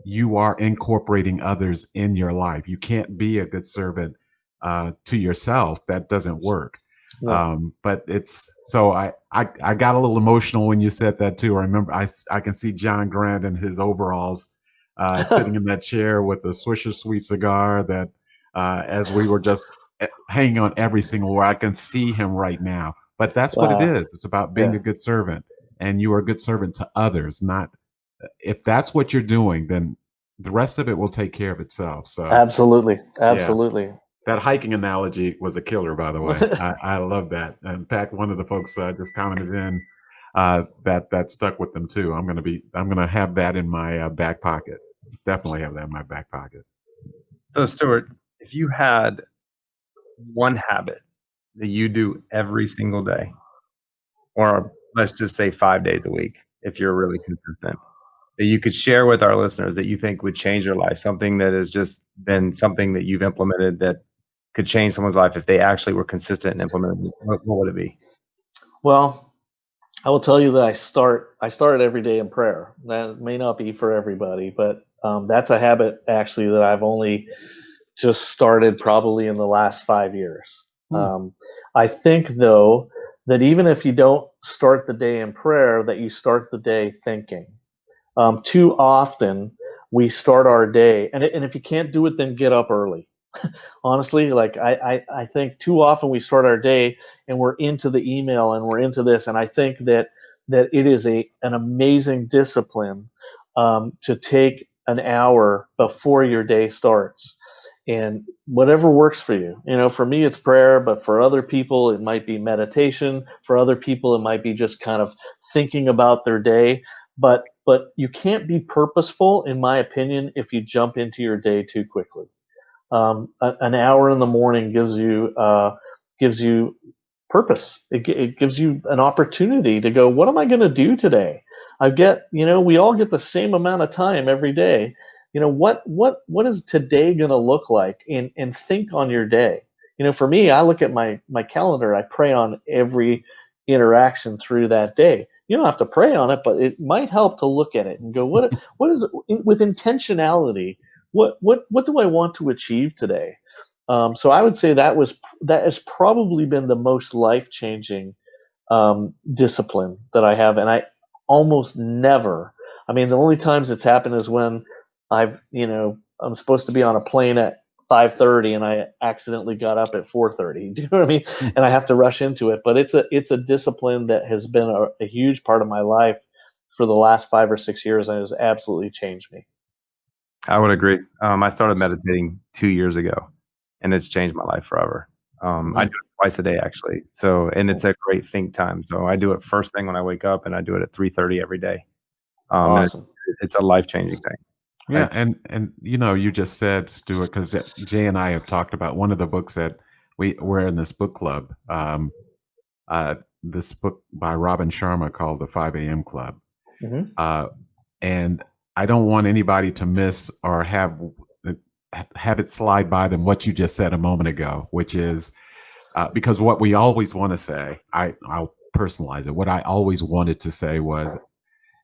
you are incorporating others in your life. You can't be a good servant to yourself. That doesn't work. No. But it's, so I got a little emotional when you said that too. I remember I can see John Grant in his overalls sitting in that chair with a Swisher Sweet cigar, that as we were just hanging on every single word. I can see him right now. But that's what it is. It's about being a good servant, and you are a good servant to others. Not, if that's what you're doing, then the rest of it will take care of itself. So absolutely. Yeah. That hiking analogy was a killer, by the way. I love that. In fact, one of the folks just commented in that stuck with them too. I'm gonna have that in my back pocket. Definitely have that in my back pocket. So, Stuart, if you had one habit that you do every single day, or let's just say 5 days a week, if you're really consistent, that you could share with our listeners that you think would change their life? Something that has just been something that you've implemented that could change someone's life if they actually were consistent and implemented it. What would it be? Well, I will tell you that I start every day in prayer. That may not be for everybody, but that's a habit actually that I've only just started probably in the last 5 years. I think though that even if you don't start the day in prayer, that you start the day thinking. Too often we start our day, and if you can't do it, then get up early. Honestly, like I think too often we start our day and we're into the email and we're into this, and I think that it is an amazing discipline to take an hour before your day starts, and whatever works for you. For me it's prayer, but for other people it might be meditation. For other people it might be just kind of thinking about their day. But you can't be purposeful, in my opinion, if you jump into your day too quickly. An hour in the morning gives you purpose. It gives you an opportunity to go, what am I going to do today? We all get the same amount of time every day. What is today going to look like? And think on your day. For me, I look at my calendar. I pray on every interaction through that day. You don't have to pray on it, but it might help to look at it and go, what is it, with intentionality? What do I want to achieve today? So I would say that has probably been the most life-changing discipline that I have, and I almost never. I mean, the only times it's happened is when I'm supposed to be on a plane at 5:30 and I accidentally got up at 4:30. Do you know what I mean? And I have to rush into it. But it's a discipline that has been a huge part of my life for the last 5 or 6 years, and it has absolutely changed me. I would agree. I started meditating 2 years ago, and it's changed my life forever. I do it twice a day actually. And it's a great think time. So I do it first thing when I wake up, and I do it at 3:30 every day. Awesome. It's a life-changing thing. Yeah, and you just said, Stuart, because Jay and I have talked about one of the books that we're in this book club. This book by Robin Sharma called The 5 a.m. Club. And I don't want anybody to miss or have it slide by them what you just said a moment ago, which is because what we always want to say, I'll personalize it. What I always wanted to say was,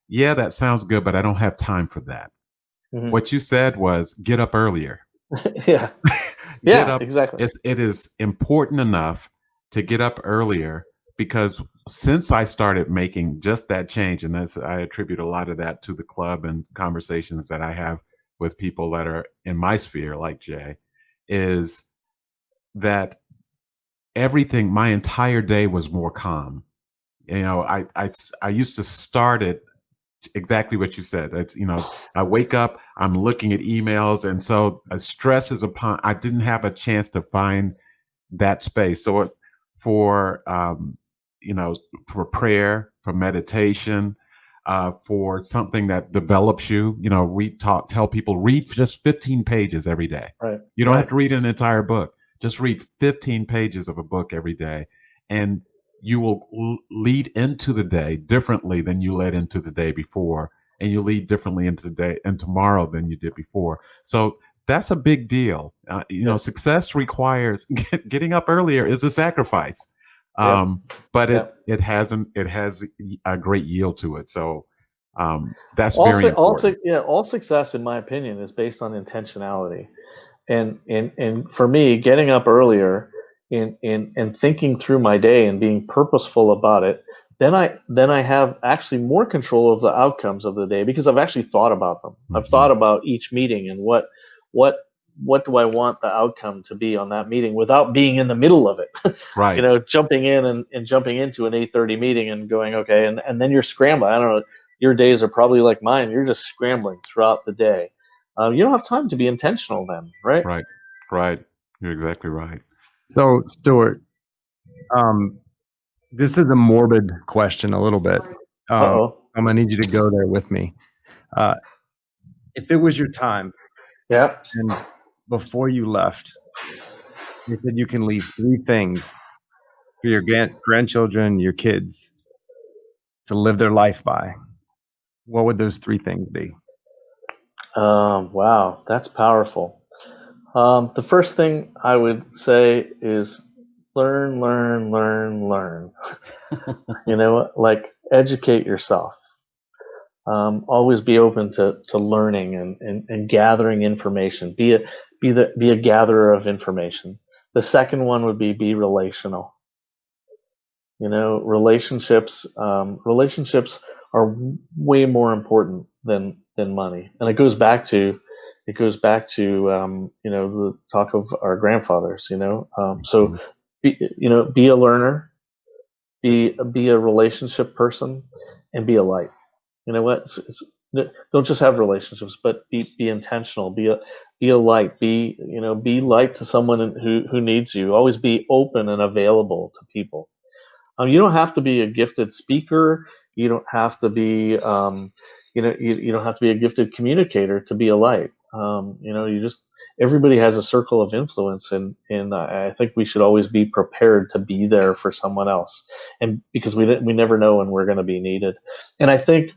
yeah, that sounds good, but I don't have time for that. What you said was get up earlier. Yeah. Get up. Exactly. It is important enough to get up earlier, because since I started making just that change, and I attribute a lot of that to the club and conversations that I have with people that are in my sphere, like Jay, is that my entire day was more calm. I used to start it exactly what you said. It's, I wake up, I'm looking at emails, and so stress is upon. I didn't have a chance to find that space. So for prayer, for meditation, for something that develops you, tell people read just 15 pages every day. Right. You don't have to read an entire book. Just read 15 pages of a book every day, and you will lead into the day differently than you led into the day before, and you lead differently into the day and tomorrow than you did before. So that's a big deal. Success requires getting up earlier is a sacrifice, but it has a great yield to it. So that's very important. All success, in my opinion, is based on intentionality, and for me, getting up earlier and thinking through my day and being purposeful about it, then I have actually more control of the outcomes of the day, because I've actually thought about them. I've thought about each meeting and what do I want the outcome to be on that meeting without being in the middle of it. Right. Jumping in and jumping into an 8:30 meeting and going, okay, and then you're scrambling. I don't know, your days are probably like mine. You're just scrambling throughout the day. You don't have time to be intentional then, right? Right. You're exactly right. So, Stuart, this is a morbid question a little bit. I'm going to need you to go there with me. If it was your time, and before you left, you said you can leave 3 things for your grandchildren, your kids, to live their life by, what would those three things be? Wow, that's powerful. The first thing I would say is learn, learn, learn, learn. Like educate yourself. Always be open to learning and gathering information. Be a gatherer of information. The second one would be relational. Relationships are way more important than money, and it goes back to the talk of our grandfathers. So be a learner, be a relationship person, and be a light. You know what? Don't just have relationships, but be intentional. Be a light. Be light to someone who needs you. Always be open and available to people. You don't have to be a gifted speaker. You don't have to be you don't have to be a gifted communicator to be a light. Everybody has a circle of influence, and I think we should always be prepared to be there for someone else, and because we never know when we're going to be needed. And I think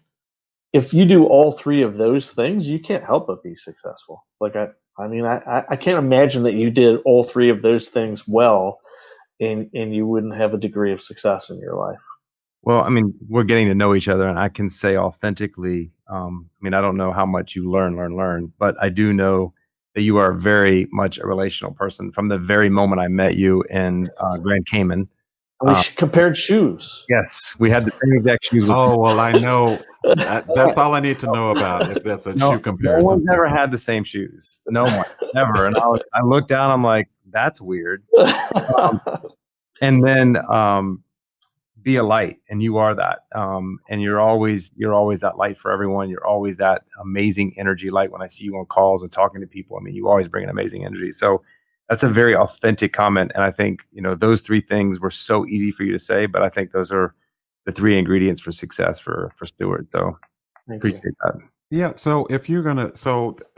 if you do all three of those things, you can't help but be successful. Like I can't imagine that you did all three of those things well, and you wouldn't have a degree of success in your life. Well, I mean, we're getting to know each other, and I can say authentically, I don't know how much you learn, but I do know that you are very much a relational person. From the very moment I met you in Grand Cayman. We compared shoes. Yes, we had the same exact shoes. Oh, well, I know. That's all I need to know about if that's a shoe comparison. No one's ever had the same shoes. No one, never. And I looked down, I'm like, that's weird. And then be a light, and you are that. And you're always that light for everyone. You're always that amazing energy light. When I see you on calls and talking to people, I mean, you always bring an amazing energy. So that's a very authentic comment. And I think, those three things were so easy for you to say, but I think those are the three ingredients for success for Stuart. So appreciate that. Yeah. So if you're going to,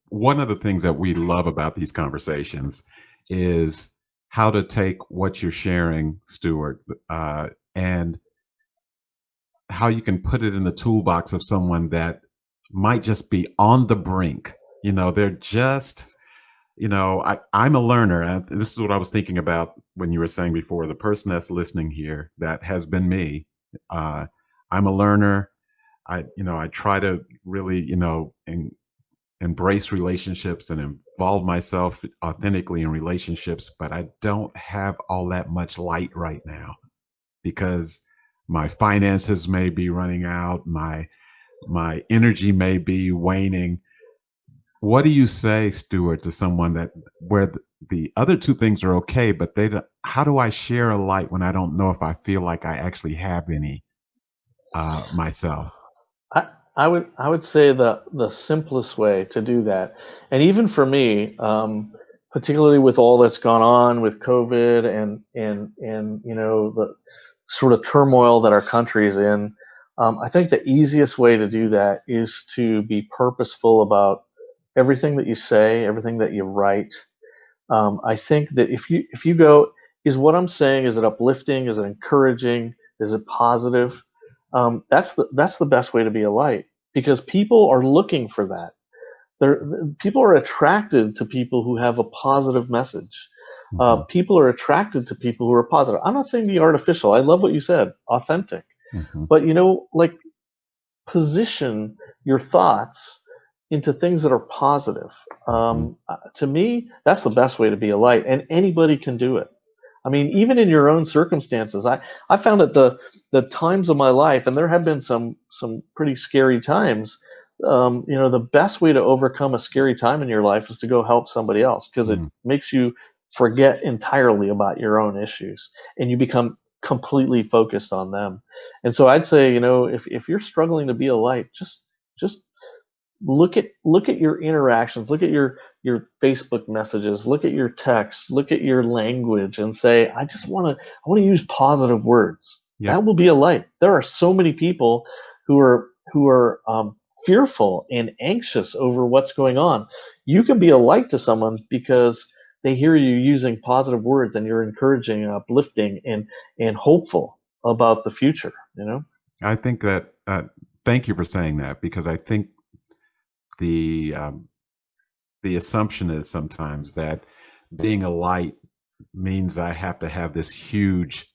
one of the things that we love about these conversations is how to take what you're sharing, Stuart, and how you can put it in the toolbox of someone that might just be on the brink. They're just, I'm a learner. And this is what I was thinking about when you were saying before, the person that's listening here, that has been me. I'm a learner. I try to really, embrace relationships and involve myself authentically in relationships, but I don't have all that much light right now because my finances may be running out. My energy may be waning. What do you say, Stuart, to someone where the other two things are okay, but how do I share a light when I don't know if I feel like I actually have any myself? I would say the simplest way to do that, and even for me, particularly with all that's gone on with COVID and the sort of turmoil that our country is in, I think the easiest way to do that is to be purposeful about everything that you say, everything that you write. I think that if you go, is what I'm saying, is it uplifting? Is it encouraging? Is it positive? That's the best way to be a light, because people are looking for that. People are attracted to people who have a positive message. People are attracted to people who are positive. I'm not saying be artificial. I love what you said, authentic. But position your thoughts into things that are positive. To me, that's the best way to be a light, and anybody can do it. I mean, even in your own circumstances, I found that the times of my life, and there have been some pretty scary times, the best way to overcome a scary time in your life is to go help somebody else, because it makes you forget entirely about your own issues, and you become completely focused on them. And so I'd say, if you're struggling to be a light, just look at your interactions, look at your Facebook messages, look at your texts, look at your language, and say, I want to use positive words. Yeah. That will be a light. There are so many people who are fearful and anxious over what's going on. You can be a light to someone because they hear you using positive words, and you're encouraging and uplifting and hopeful about the future. I think that thank you for saying that, because I think the assumption is sometimes that being a light means I have to have this huge,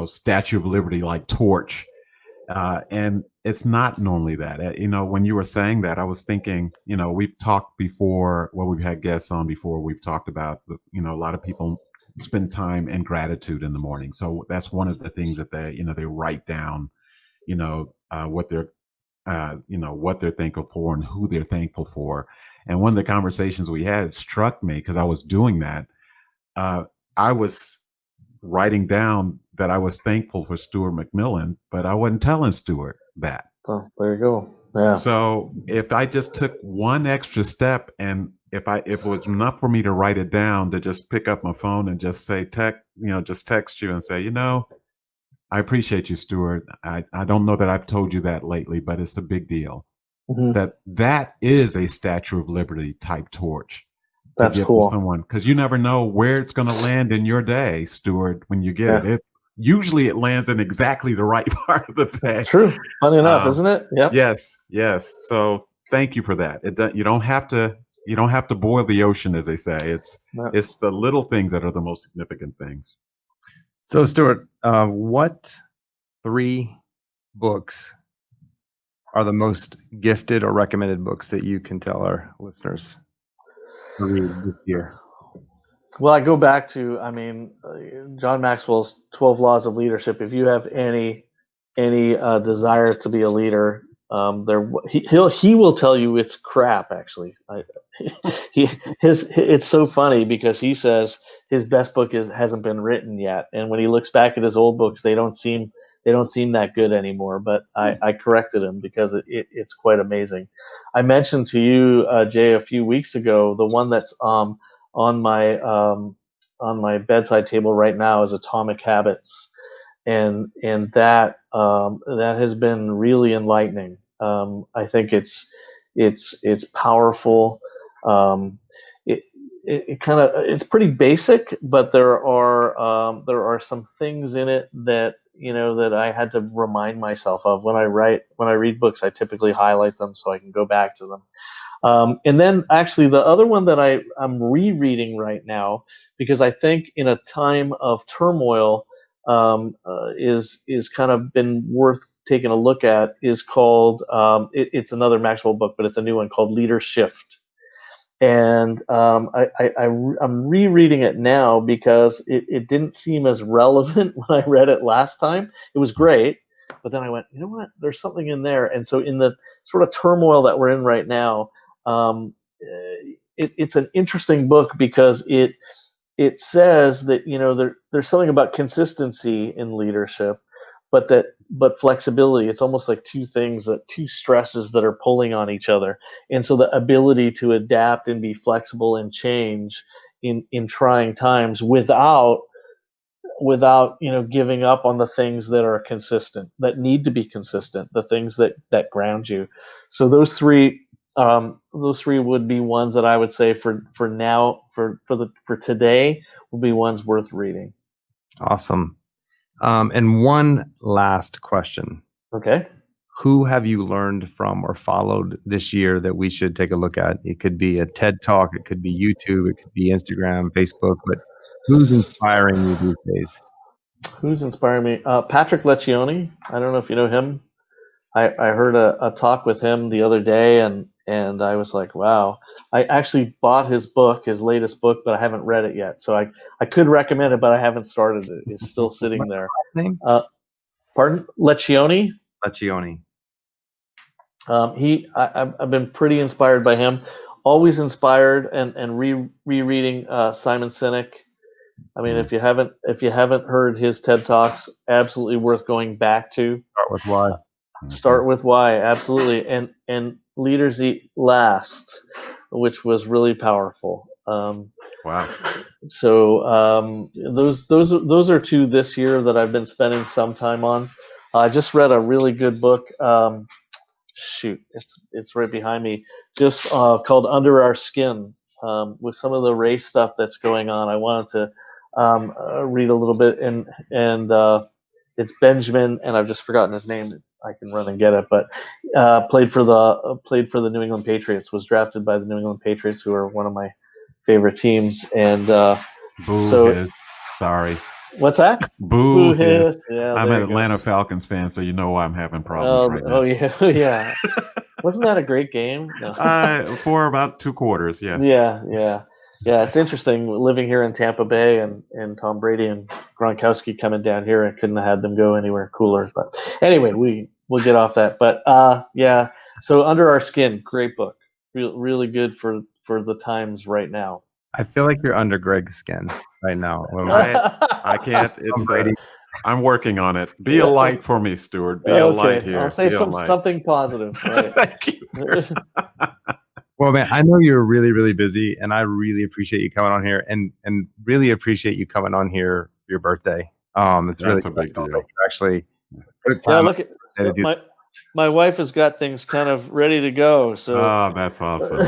Statue of Liberty like torch. And it's not normally that. When you were saying that, I was thinking, we've talked before, well, we've had guests on before, we've talked about, a lot of people spend time in gratitude in the morning. So that's one of the things that they write down, what they're thankful for and who they're thankful for. And one of the conversations we had struck me because I was doing that. I was writing down that I was thankful for Stuart Macmillan, but I wasn't telling Stuart that. Oh, there you go. Yeah. So if I just took one extra step, and if it was enough for me to write it down, to just pick up my phone and just say, just text you and say, I appreciate you, Stuart. I don't know that I've told you that lately, but it's a big deal. Mm-hmm. That is a Statue of Liberty type torch. That's to give cool. to someone, because you never know where it's going to land in your day, Stuart. When you get it, usually it lands in exactly the right part of the day. True. Funny enough, isn't it? Yep. Yes. So thank you for that. You don't have to boil the ocean, as they say. It's the little things that are the most significant things. So, Stuart, what 3 books are the most gifted or recommended books that you can tell our listeners to read this year? Well, I go back to, John Maxwell's 12 Laws of Leadership. If you have any desire to be a leader, he will tell you it's crap. Actually, it's so funny because he says his best book hasn't been written yet, and when he looks back at his old books, they don't seem that good anymore. But I corrected him because it's quite amazing. I mentioned to you, Jay, a few weeks ago, the one that's on my bedside table right now is Atomic Habits, and that has been really enlightening. I think it's powerful. It's pretty basic, but there are some things in it that that I had to remind myself of when I read books. I typically highlight them so I can go back to them. And then actually the other one that I'm rereading right now, because I think in a time of turmoil, is kind of been worth taking a look at, is called, it's another Maxwell book, but it's a new one called Leader Shift. And I'm rereading it now because it didn't seem as relevant when I read it last time. It was great, but then I went, you know what? There's something in there. And so in the sort of turmoil that we're in right now, it's an interesting book because it says that there's something about consistency in leadership, but flexibility. It's almost like two stresses that are pulling on each other, and so the ability to adapt and be flexible and change in trying times without giving up on the things that are consistent, that need to be consistent, the things that ground you. So those three would be ones that I would say for now, for today, would be ones worth reading. Awesome. And one last question. Okay. Who have you learned from or followed this year that we should take a look at? It could be a TED Talk, it could be YouTube, it could be Instagram, Facebook, but who's inspiring you these days? Who's inspiring me? Patrick Lencioni. I don't know if you know him. I heard a talk with him the other day, and I was like, wow. I actually bought his book, his latest book, but I haven't read it yet. So I could recommend it, but I haven't started it. It's still sitting there. Name? Pardon? Lencioni? Lencioni. I've been pretty inspired by him. Always inspired and rereading Simon Sinek. I mean, if you haven't heard his TED Talks, absolutely worth going back to. Start with why. Start with why, absolutely, and Leaders Eat Last, which was really powerful. Wow. So those are two this year that I've been spending some time on. I just read a really good book. It's right behind me. Just called Under Our Skin. With some of the race stuff that's going on, I wanted to read a little bit, and it's Benjamin, and I've just forgotten his name. run and get it. But played for the New England Patriots. Was drafted by the New England Patriots, who are one of my favorite teams. And Boo hiss. Sorry. What's that? Boo hiss. Yeah, I'm an Atlanta Falcons fan, so you know why I'm having problems right now. Oh yeah, yeah. Wasn't that a great game? No. For about 2 quarters, yeah. Yeah. It's interesting living here in Tampa Bay and Tom Brady and Gronkowski coming down here. I couldn't have had them go anywhere cooler. But anyway, we'll get off that. But yeah. So Under Our Skin, great book, really good for the times right now. I feel like you're under Greg's skin right now. I can't. It's I'm working on it. Be a light for me, Stuart. Be a light here. I'll say something positive. Right? Thank you. Well, man, I know you're really, really busy, and I really appreciate you coming on here, and really appreciate you coming on here for your birthday. It's That's really a big deal. Actually, look at my wife has got things kind of ready to go. So that's awesome.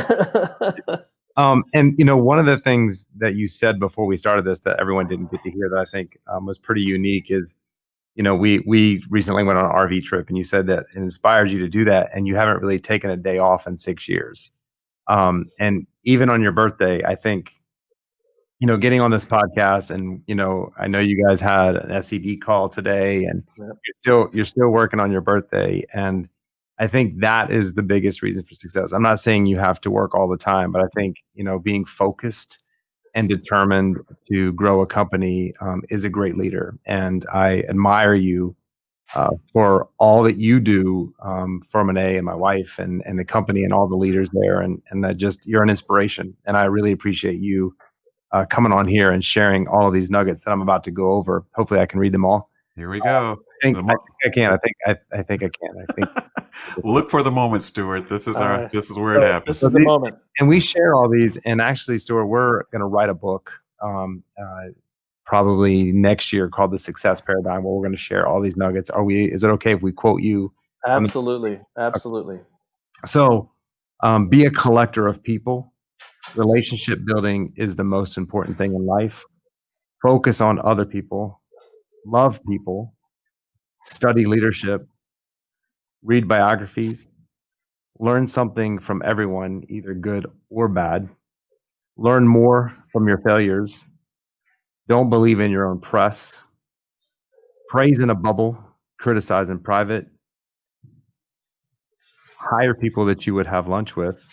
And one of the things that you said before we started this that everyone didn't get to hear that I think was pretty unique is, we recently went on an RV trip, and you said that it inspired you to do that, and you haven't really taken a day off in 6 years. And even on your birthday, I think, getting on this podcast, and I know you guys had an SED call today, and you're still working on your birthday, and I think that is the biggest reason for success. I'm not saying you have to work all the time, but I think, being focused and determined to grow a company is a great leader. And I admire you for all that you do for MONAT and my wife and the company and all the leaders there. And you're an inspiration. And I really appreciate you coming on here and sharing all of these nuggets that I'm about to go over. Hopefully I can read them all. Here we go. I think I can. I think I can. Look for the moment, Stuart. This is this is where it happens. This is the moment. And we share all these. And actually, Stuart, we're going to write a book probably next year called The Success Paradigm, where we're going to share all these nuggets. Is it okay if we quote you? Absolutely. So, be a collector of people. Relationship building is the most important thing in life. Focus on other people. Love people. Study leadership. Read biographies. Learn something from everyone, either good or bad. Learn more from your failures. Don't believe in your own press. Praise in a bubble. Criticize in private. Hire people that you would have lunch with.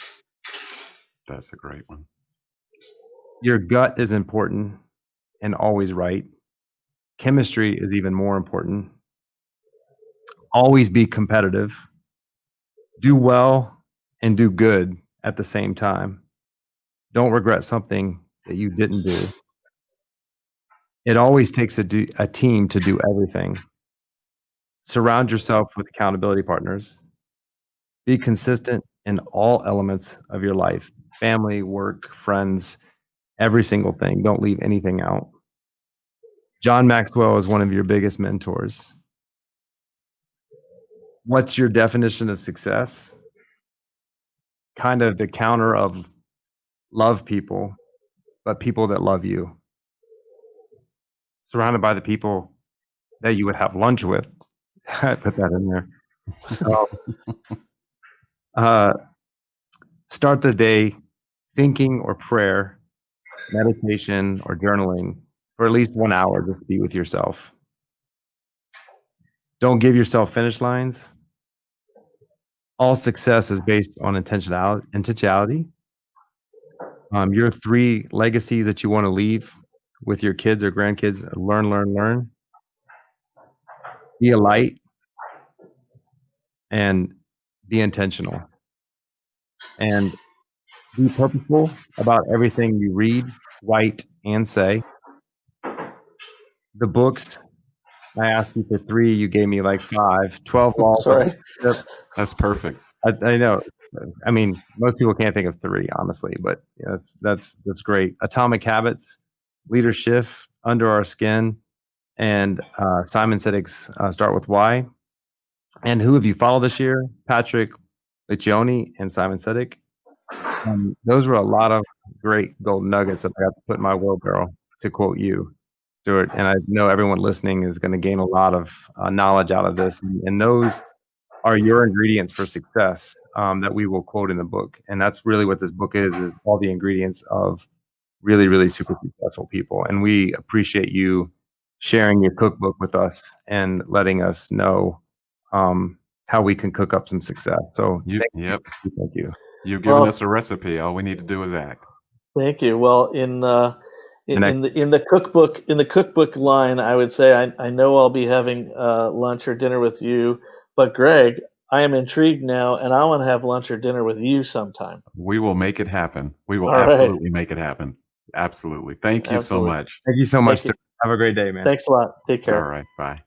That's a great one. Your gut is important and always right. Chemistry is even more important. Always be competitive. Do well and do good at the same time. Don't regret something that you didn't do. It always takes a team to do everything. Surround yourself with accountability partners. Be consistent in all elements of your life. Family, work, friends, every single thing. Don't leave anything out. John Maxwell is one of your biggest mentors. What's your definition of success? Kind of the counter of love people, but people that love you. Surrounded by the people that you would have lunch with. I put that in there. Start the day thinking or prayer, meditation or journaling for at least 1 hour just to be with yourself. Don't give yourself finish lines. All success is based on intentionality. Your 3 legacies that you want to leave with your kids or grandkids: learn. Be a light and be intentional. And be purposeful about everything you read, write, and say. The books, I asked you for 3, you gave me like 5, 12 laws. Sorry. That's perfect. I know. I mean, most people can't think of 3, honestly, but yes, that's great. Atomic Habits, Leadership, Under Our Skin, and Simon Sinek's Start With Why. And who have you followed this year? Patrick Lencioni and Simon Sinek. Those were a lot of great golden nuggets that I got to put in my wheelbarrow, to quote you, Stuart. And I know everyone listening is going to gain a lot of knowledge out of this. And those are your ingredients for success that we will quote in the book. And that's really what this book is all the ingredients of really, really super successful people. And we appreciate you sharing your cookbook with us and letting us know how we can cook up some success. So Yep. thank you. You've given us a recipe. All we need to do is act. Thank you. Well, in the cookbook line, I would say I know I'll be having lunch or dinner with you, but Greg, I am intrigued now, and I want to have lunch or dinner with you sometime. We will make it happen. We will All right. absolutely make it happen. Absolutely. Thank you so much. Thank you so much. Thank you. Have a great day, man. Thanks a lot. Take care. All right. Bye.